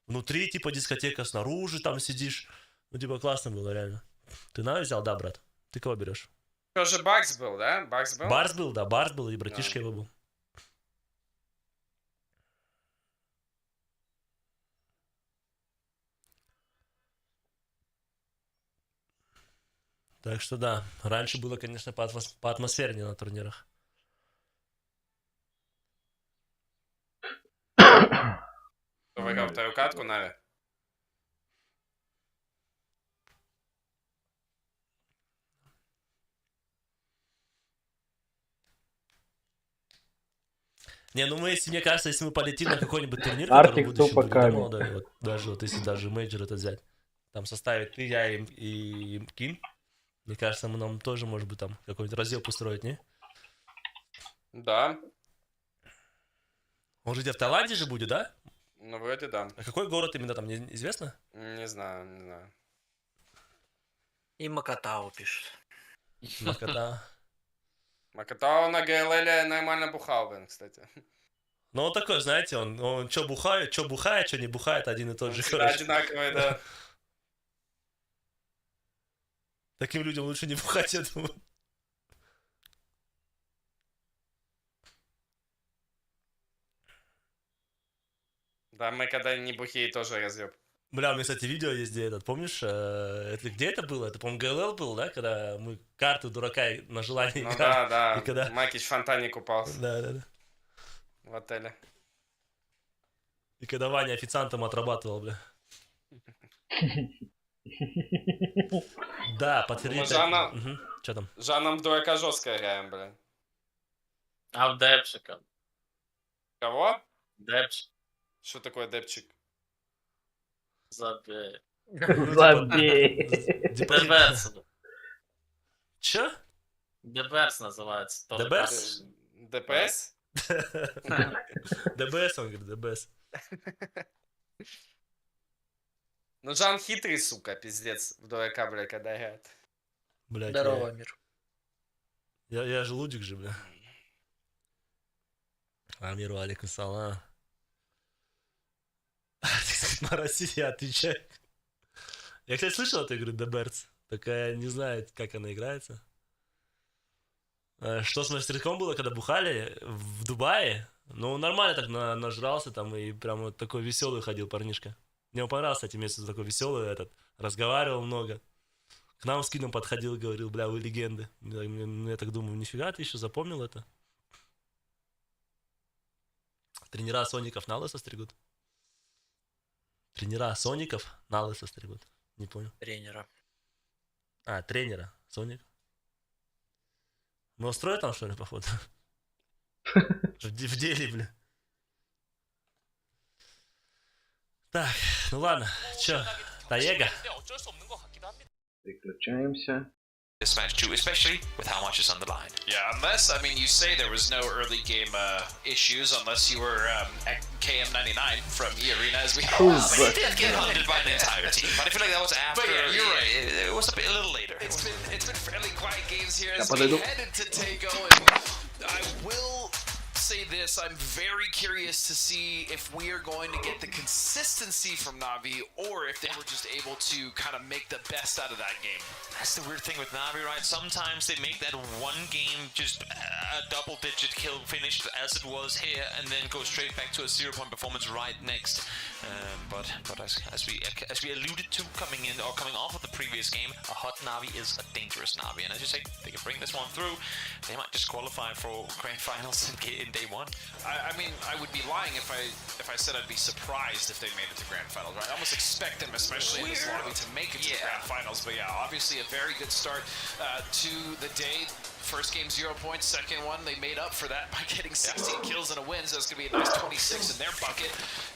Внутри, типа, дискотека, снаружи там сидишь. Ну, типа, классно было, реально. Ты на взял, да, брат? Ты кого берешь? Тоже Барс был, да? Барс был? Барс был, да, Барс был, и братишка его был. Так что да, раньше было, конечно, поатмосфернее на турнирах. Кто выиграл вторую катку, Нави? Не, ну мы, если мне кажется, если мы полетим на какой-нибудь турнир, который в будущем будет, да, молодой, вот, даже вот если даже мейджор это взять, там составит ты, я и Кин, мне кажется, нам тоже, может быть, там какой-нибудь раздел устроить, не? Да. Он же где, в Таиланде же будет, да? Ну, вроде да. А какой город именно там, известно? Не знаю, не знаю. И Макатау пишет. Макатау. Макатау на ГЛЛ нормально бухал, блин, кстати. Ну, он такой, знаете, он что бухает, что не бухает, один и тот же, короче. Одинаковые, да. Таким людям лучше не бухать, я думаю. Да, мы когда не бухие тоже разъеб. Бля, у меня, кстати, видео есть, где этот, помнишь, где это было? Это, по-моему, ГЛЛ был, да? Когда мы карты дурака на желание играли. Ну да, когда... Макич в фонтане купался. Да. В отеле. И когда Ваня официантом отрабатывал, бля. Да, подтвердить. Что там? Жаном в дурака жестко играем, бля. А в депчика? Кого? Депчик. Что такое депчик? Забей. Забей. Деверс. Чё? Деверс называется. ДПС? ДПС? ДБС, он говорит, ДБС. Ну, Жан хитрый, сука, пиздец, в дурака, бля, когда играет. Блядь, Здорово, мир. Я же лудик же, бля. Амиру алейкум салам. На России отвечай. Я, кстати, слышал эту игру ДБРЦ. Только я не знаю, как она играется. Что с мастерком было, когда бухали в Дубае? Ну, нормально так нажрался там и прям вот такой веселый ходил парнишка. Мне он понравился этим местом, такой веселый этот, разговаривал много. К нам с Кином подходил, говорил, бля, вы легенды. Я так думаю, нифига ты еще запомнил это? Тренера Соников на лысо стригут? Тренера Соников на лысо стригут? Не понял. Тренера. А, тренера. Соник. Мы устроим там, что ли, походу? В деле, бля. Так, ну ладно. Чё, Таега? Переключаемся. This match too, especially with how much is on the line. Yeah, unless, I mean, you say there was no early game issues, unless you were KM99 from E-Arena, as we They did get hunted by an entire team, but I feel like that was after. But yeah, you're right. It was a little later. It's been fairly quiet games here as подойду. we headed to Tego, and I will say this, I'm very curious to see if we are going to get the consistency from Na'Vi, or if they were just able to kind of make the best out of that game. That's the weird thing with Na'Vi, right? Sometimes they make that one game just a double-digit kill finished as it was here, and then go straight back to a 0-point performance right next. But as we alluded to coming off of the previous game, a hot Na'Vi is a dangerous Na'Vi, and as you say, they can bring this one through. They might just qualify for grand finals in day one. I mean, I would be lying if I said I'd be surprised if they made it to grand finals, right? I almost expect them, especially in this lobby, to make it to grand finals. But yeah, obviously a very good start to the day. First game 0 points, second one they made up for that by getting 16 kills and a win, so it's going to be a nice 26 in their bucket.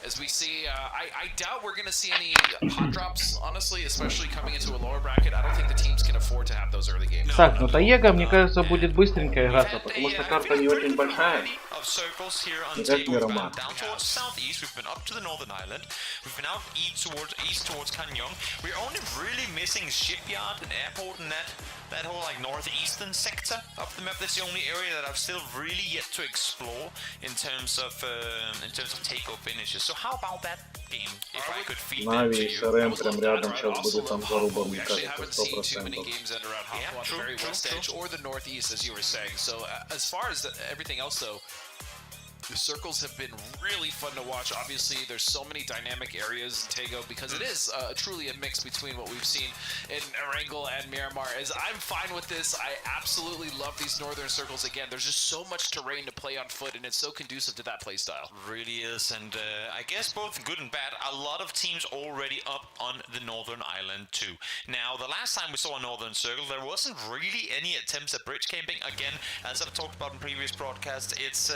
As we see, I doubt we're going to see any hot drops, honestly, especially coming into a lower bracket. I don't think the teams can afford to have those early games. Так, ну Таега, мне кажется, будет быстренько играться, потому что карта не очень большая. Не как Мирамар. Down towards southeast, we've been up to the northern island. We've been out east towards Kanyong. We're only really missing shipyard and airport and that whole like northeastern sector of the map. That's the only area that I've still really yet to explore in terms of takeover finishes. So how about that game? If I could feed that to Нави и you. СРМ прям рядом сейчас будет там заруба, We мне actually кажется, haven't seen too many 100%. games end around Hop on the very west edge or the northeast, as you were saying. So as far as everything else, though, the circles have been really fun to watch. Obviously, there's so many dynamic areas in Tego because it is truly a mix between what we've seen in Erangel and Miramar. As I'm fine with this, I absolutely love these northern circles. Again, there's just so much terrain to play on foot, and it's so conducive to that playstyle. Really is, and I guess both good and bad. A lot of teams already up on the northern island too. Now, the last time we saw a northern circle, there wasn't really any attempts at bridge camping. Again, as I've talked about in previous broadcasts, it's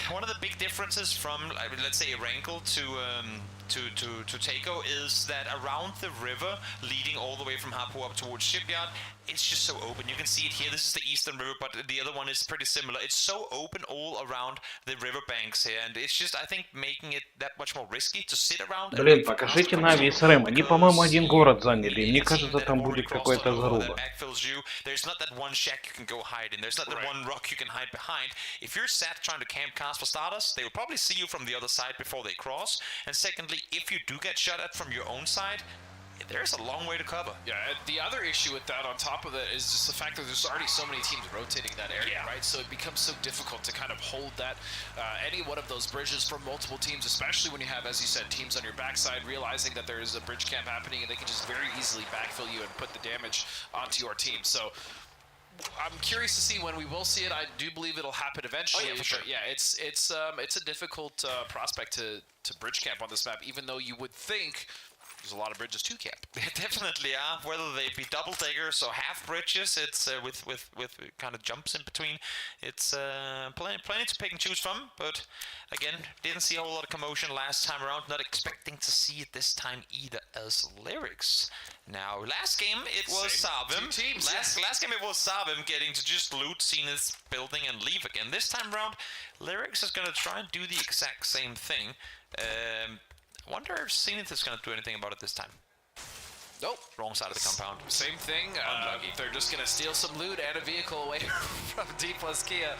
one of the big differences from, let's say, Erangel to Tego is that around the river, leading all the way from Hapu up towards Shipyard, it's just so open. You can see it here. This is the eastern river, but the other one is pretty similar. It's so open all around the river banks here, and it's just, I think, making it that much more risky to sit around. Блин, покажите Нави и СРМ. Они, по-моему, один город заняли. И мне кажется, там будет какой-то заруба. There's not that one shack you can go hide in. There's not that one rock you can hide behind. If you're sat trying to camp cast for starters, they will probably see you from the other side before they cross. And secondly, if you do get shot at from your own side, there's a long way to cover. Yeah, and the other issue with that on top of that is just the fact that there's already so many teams rotating that area, right? So it becomes so difficult to kind of hold that, any one of those bridges from multiple teams, especially when you have, as you said, teams on your backside realizing that there is a bridge camp happening and they can just very easily backfill you and put the damage onto your team. So I'm curious to see when we will see it. I do believe it'll happen eventually. Oh, yeah, for sure. But yeah, it's a difficult prospect to bridge camp on this map, even though you would think There's a lot of bridges to camp. They definitely are. Whether they be double deckers or half bridges, it's with kind of jumps in between. It's plenty to pick and choose from. But again, didn't see a whole lot of commotion last time around. Not expecting to see it this time either as Lyrics. Now, last game it was Sabim. Last game it was Sabim getting to just loot Zenith's building and leave again. This time around, Lyrics is gonna try and do the exact same thing. Wonder if Zenith is going to do anything about it this time. Nope. Wrong side of the compound. Same thing. They're just going to steal some loot and a vehicle away from D plus Kia.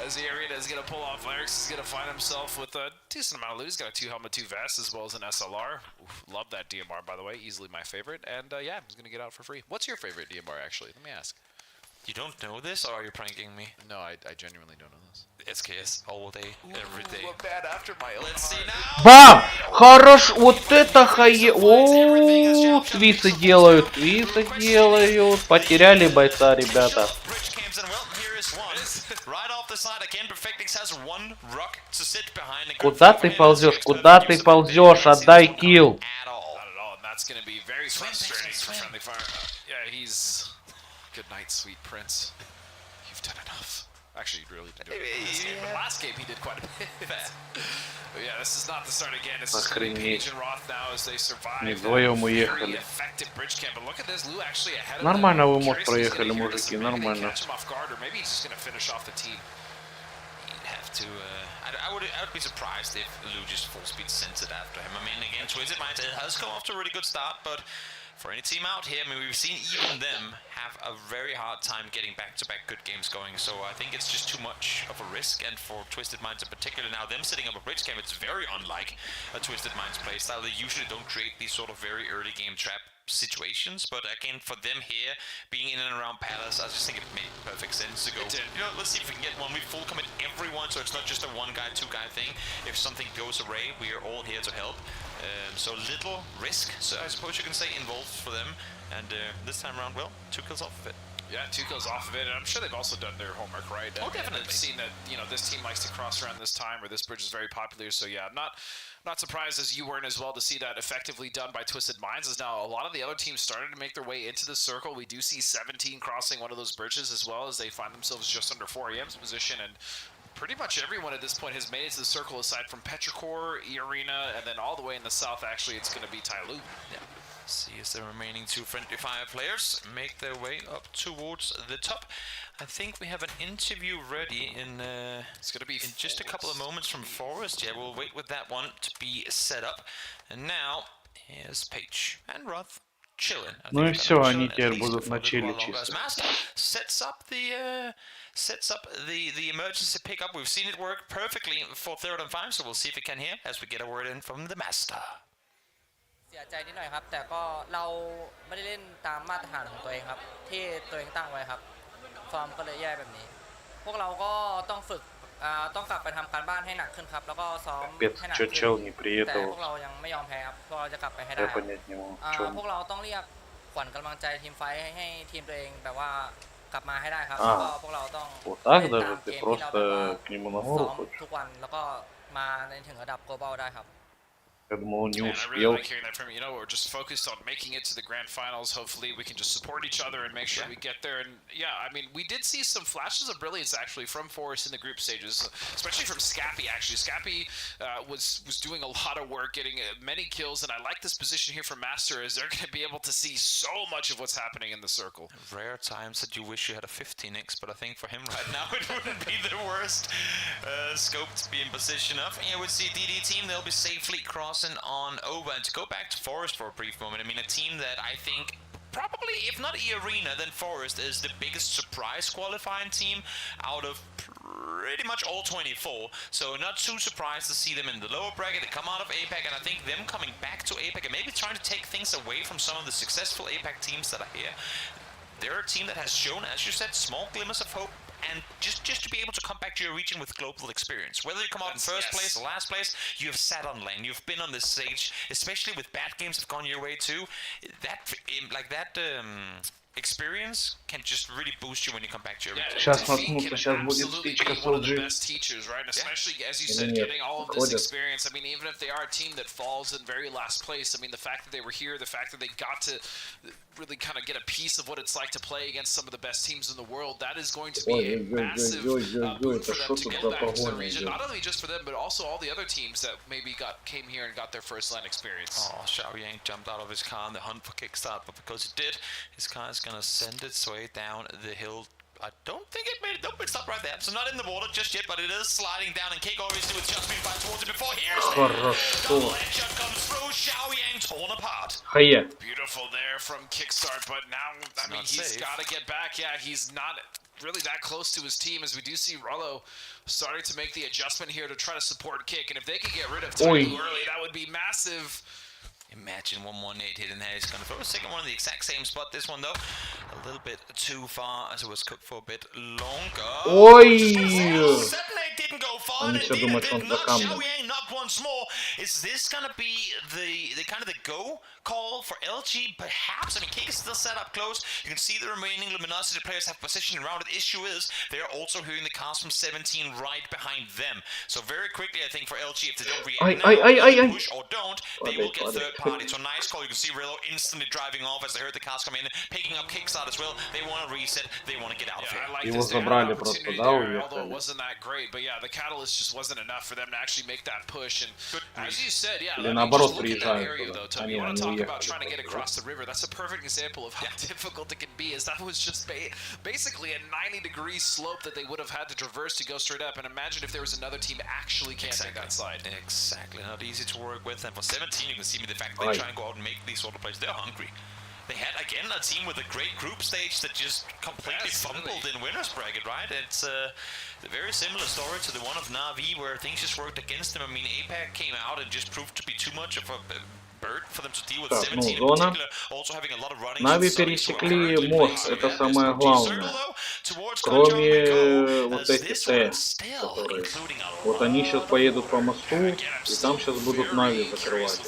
As the arena is going to pull off, Lyrics is going to find himself with a decent amount of loot. He's got a 2 helmet, 2 vests, as well as an SLR. Oof, love that DMR, by the way. Easily my favorite. And yeah, he's going to get out for free. What's your favorite DMR, actually? Let me ask. You don't know this, or are you pranking me? No, I genuinely don't know this. SKS all day, every day. I'm bad after my own. Let's see now. Бам! Хорош! Вот это хае... О, твисы делают, Потеряли бойца, ребята. Куда ты ползешь? Куда ты ползешь? Отдай килл. Good night, sweet prince. You've done enough. Actually, you really did do it in this game, but last game he did quite a bit. But yeah, this is not the start again. This is Page and Roth now as they survive. Вдвоем уехали. Effective bridge camp, but look at this, Lou actually ahead of Нормально вы, может, проехали, мужики, нормально. Or maybe he's just gonna finish off the team. He'd have to. I would be surprised if Lou just full speed sends it after him. I mean, again, Twisted Minds has come off to a really good start, but. For any team out here, I mean, we've seen even them have a very hard time getting back-to-back good games going, so I think it's just too much of a risk, and for Twisted Minds in particular, now them setting up a bridge camp, it's very unlike a Twisted Minds playstyle. They usually don't create these sort of very early game trap situations, but again, for them here, being in and around Palace, I just think it made perfect sense to go, you know, let's see if we can get one. We full commit everyone, so it's not just a one-guy, two-guy thing. If something goes awry, we are all here to help. So little risk, so I suppose you can say, involved for them, and this time around, well, 2 kills off of it. Yeah, 2 kills off of it, and I'm sure they've also done their homework, right? Oh, definitely. They've seen that, you know, this team likes to cross around this time, or this bridge is very popular, so yeah, I'm not surprised as you weren't as well to see that effectively done by Twisted Minds, as now a lot of the other teams started to make their way into the circle. We do see 17 crossing one of those bridges, as well as they find themselves just under 4 AM's position, and pretty much everyone at this point has made it to the circle aside from Petrichor, E-Arena, and then all the way in the south, actually, it's going to be Tyloo. Yeah. See as the remaining 2 friendly fire players make their way up towards the top. I think we have an interview ready in it's gonna be in just a couple of moments from Forest. Yeah, we'll wait with that one to be set up. And now here's Page and Roth chilling. Ну и все, они теперь будут на чиле чисто. Sets up the emergency pickup. We've seen it work perfectly for 3rd and 5, so we'll see if it can here as we get a word in from the master. เสียใจนิดหน่อยครับแต่ก็เราไม่ได้เล่นตามมาตรฐานของตัวเองครับที่ตัวเองตั้งไว้ครับฟอร์มก็เลยแย่แบบนี้พวกเราก็ต้องฝึกต้องกลับไปทำการบ้านให้หนักขึ้นครับแล้วก็ซ้อมให้หนักขึ้นแต่พวกเรายังไม่ยอมแพ้ครับพวกเราจะกลับไปให้ได้พวกเราต้องเรียกขวัญกำลังใจทีมไฟให้ทีมตัวเองแบบว่ากลับมาให้ได้ครับแล้วก็พวกเราต้องเล่นตามเกมที่เราแบบว่าซ้อมทุกวันแล้วก็มาในถึงระดับ global ได้ครับ Я думал, не I успел. really like hearing that from you. You know, we're just focused on making it to the grand finals. Hopefully, we can just support each other and make sure we get there. And yeah, I mean, we did see some flashes of brilliance actually from Forest in the group stages, especially from Scappy. Actually, Scappy was doing a lot of work, getting many kills, and I like this position here for Master, as they're going to be able to see so much of what's happening in the circle. Rare times that you wish you had a 15x, but I think for him right now it wouldn't be the worst scope to be in position of. Here we see DD team; they'll be safely crossing on over. And to go back to Forest for a brief moment, I mean, a team that I think probably, if not E-Arena, then Forest is the biggest surprise qualifying team out of pretty much all 24. So not too surprised to see them in the lower bracket. They come out of APAC, and I think them coming back to APAC and maybe trying to take things away from some of the successful APAC teams that are here. They're a team that has shown, as you said, small glimmers of hope, and just to be able to come back to your region with global experience. Whether you come out in first place or last place, you have sat on lane, you've been on this stage, especially with bad games have gone your way too. experience can just really boost you when you come back to your Сейчас наткнутся, сейчас будет стычка с LG. Especially as you said, getting all of this experience. I mean, even if they are a team that falls in very last place, I mean, the fact that they were here, the fact that they got to really kind of get a piece of what it's like to play against some of the best teams in the world, that is going to be a massive boon for them to get back to the region. Not only just for them, but also all the other teams that maybe came here and got their first land experience. Oh, Xiaoyang jumped out of his car in the hunt for kickstart, but because he did, his car is gonna send its way down the hill. I don't think it made it. Nope, it stopped right there. So not in the water just yet, but it is sliding down. And Kick obviously with just being fired towards it before. Here's the double headshot comes through. Xiaoyang torn apart. Beautiful there from Kickstart, but now I mean he's got to get back. Yeah, he's not really that close to his team, as we do see Rollo starting to make the adjustment here to try to support Kick. And if they could get rid of Tailu early, that would be massive. Imagine 118 hitting there. He's going to throw a second one in the exact same spot. This one, though, a little bit too far, as it was cooked for a bit longer. Ой! 7-8 didn't go far, and indeed it did not. Xiaoyang knocked once more. Is this going to be the kind of the go call for LG? Perhaps. I mean, Kick is still set up close. You can see the remaining Luminosity players have position around it. Issue is, they're also hearing the cast from 17 right behind them. So very quickly, I think, for LG, if they don't react now, push or don't, they will get third party. So nice call. You can see Rillo instantly driving off as they heard the cast come in, picking up Kickstart as well. They want to reset. They want to get out of here. I like this opportunity there, although it wasn't that great. But yeah, the catalyst just wasn't enough for them to actually make that push. And as you said, yeah, I mean, just look at that area though, Toby. You want to talk about trying to get across the river? That's a perfect example of how difficult it can be. Is that was just basically a 90-degree slope that they would have had to traverse to go straight up. And imagine if there was another team actually camping that side. Exactly. Not easy to work with. And for 17, you can see the fact that they try and go out and make these sort of plays. They're hungry. They had, again, a team with a great group stage that just completely fumbled in winner's bracket, right? It's a very similar story to the one of Na'Vi, where things just worked against them. I mean, APAC came out and just proved to be too much of a bird for them to deal with. 17 in particular, also having a lot of running. Нави пересекли мост, это самое главное. Кроме вот этих Т, которые... Вот они сейчас поедут по мосту, и там сейчас будут Нави закрывать.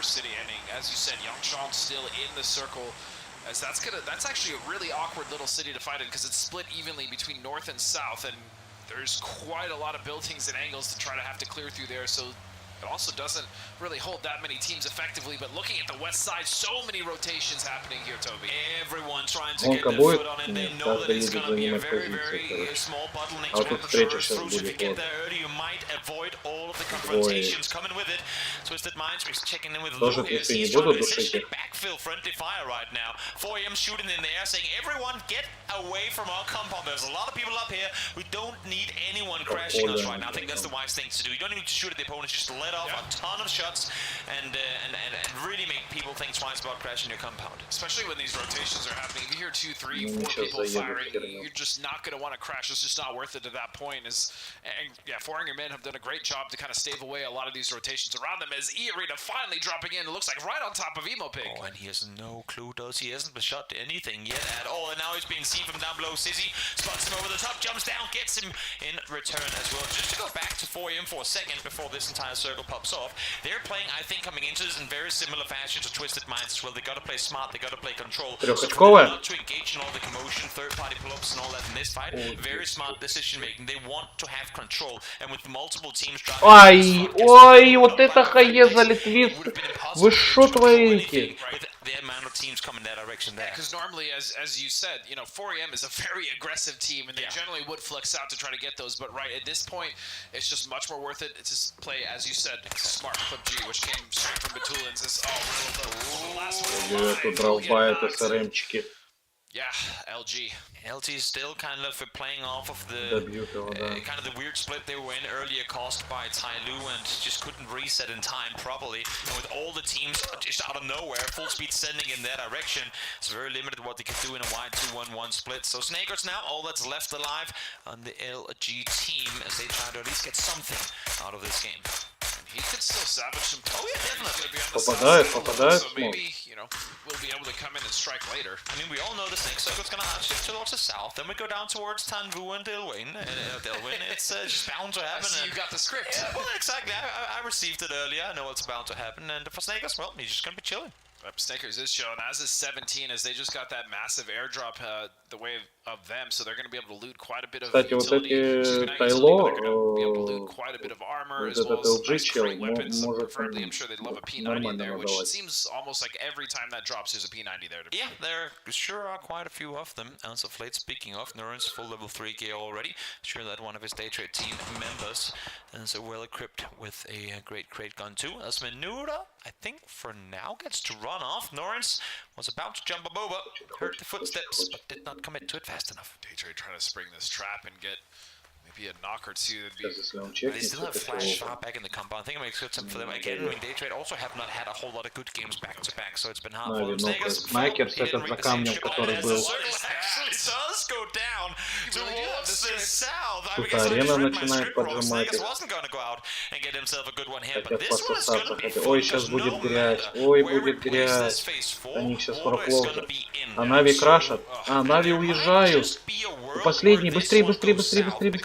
City ending, as you said, Yangshan still in the circle, as that's actually a really awkward little city to fight in because it's split evenly between north and south, and there's quite a lot of buildings and angles to try to have to clear through there. So it also doesn't really hold that many teams effectively. But looking at the west side, so many rotations happening here, Toby. Everyone trying to get their foot on it. They know that it's going to be a very, very small bottleneck to traverse through. So if you get there early, you might avoid all of the confrontations coming with it. Twisted Minds is checking in with Lou here. He's trying to essentially backfill friendly fire right now. 4am shooting in the air, saying, everyone get away from our compound. There's a lot of people up here. We don't need anyone crashing us right now. I think that's the wise thing to do. You don't need to shoot at the opponents, just let off a ton of shots and really make people think twice about crashing your compound. Especially when these rotations are happening. If you hear 2, 3, 4 people firing, you're just not going to want to crash. It's just not worth it at that point. And yeah, 400 men have done a great job to kind of stave away a lot of these rotations around them as E-Arena finally dropping in. It looks like right on top of Emo Pig. Oh, and he has no clue, does he? Hasn't been shot to anything yet at all. And now he's being seen from down below. Sizzy spots him over the top, jumps down, gets him in return as well. Just to go back to 4am for a second before this entire circle pops off. They're playing, I think, coming into this in very similar fashion to Twisted Minds as well. They got to play smart, they got to play control. So not to engage in all the commotion, third-party pull-ups and all that in this fight. Very smart decision-making. They want to have control. And with multiple teams driving... Ой, вот это хаезали твист. Вы шо творите? The amount of teams come in that direction there. Because normally, as you said, you know, 4am is a very aggressive team, and they generally would flex out to try to get those. But right at this point, it's just much more worth it to play, as you said, smart PUBG, which came straight from Batulin's. The last one. Yeah, LG. LG is still kind of playing off of the kind of the weird split they were in earlier, caused by Tailu, and just couldn't reset in time properly. And with all the teams just out of nowhere, full speed sending in their direction, it's very limited what they can do in a wide 2-1-1 split. So Snakers now all that's left alive on the LG team as they try to at least get something out of this game. He could still salvage some. Oh yeah, definitely. Попадает. So maybe, you know, we'll be able to come in and strike later. I mean, we all know the Snake Circle's gonna shift towards the south. Then we go down towards Tanvu and Delwyn. It's just bound to happen. I see you got the script. Yeah, well, exactly. I received it earlier. I know it's bound to happen. And for Snakers, well, he's just gonna be chilling. Snickers is shown, as is 17, as they just got that massive airdrop the way of them, so they're going to be able to loot quite a bit of Кстати, вот utility. эти Тайло, Quite a bit of armor, вот as well этот as LG nice чел, great weapons. может Preferably, I'm sure they'd love a P90 нормально there, which it надавать. seems almost like every time that drops, there's a P90 there. Yeah, there sure are quite a few of them as of late. Speaking of, Nuren's full level 3 gear already. Sure that one of his day trade team members is well equipped with a great crate gun too. As Menura, I think for now gets to run off. Nuren's was about to jump up over, heard the footsteps, but did not commit to it fast enough. Daytrade trying to spring this trap and get maybe a knock or two. They still have Flash far back in the compound. I think it makes good sense for them again. I mean, Daytrade also have not had a whole lot of good games back to back, so it's been hard for them. Снайкерс этот за камнем, который был. Тут арена начинает поджимать их. Хотят пососаться, хотят. Ой, сейчас будет грязь. Ой, будет грязь. Они сейчас проклоузят. А Нави крашат. А Нави уезжают. Последний, быстрее, быстрее, быстрее, быстрее, быстрее.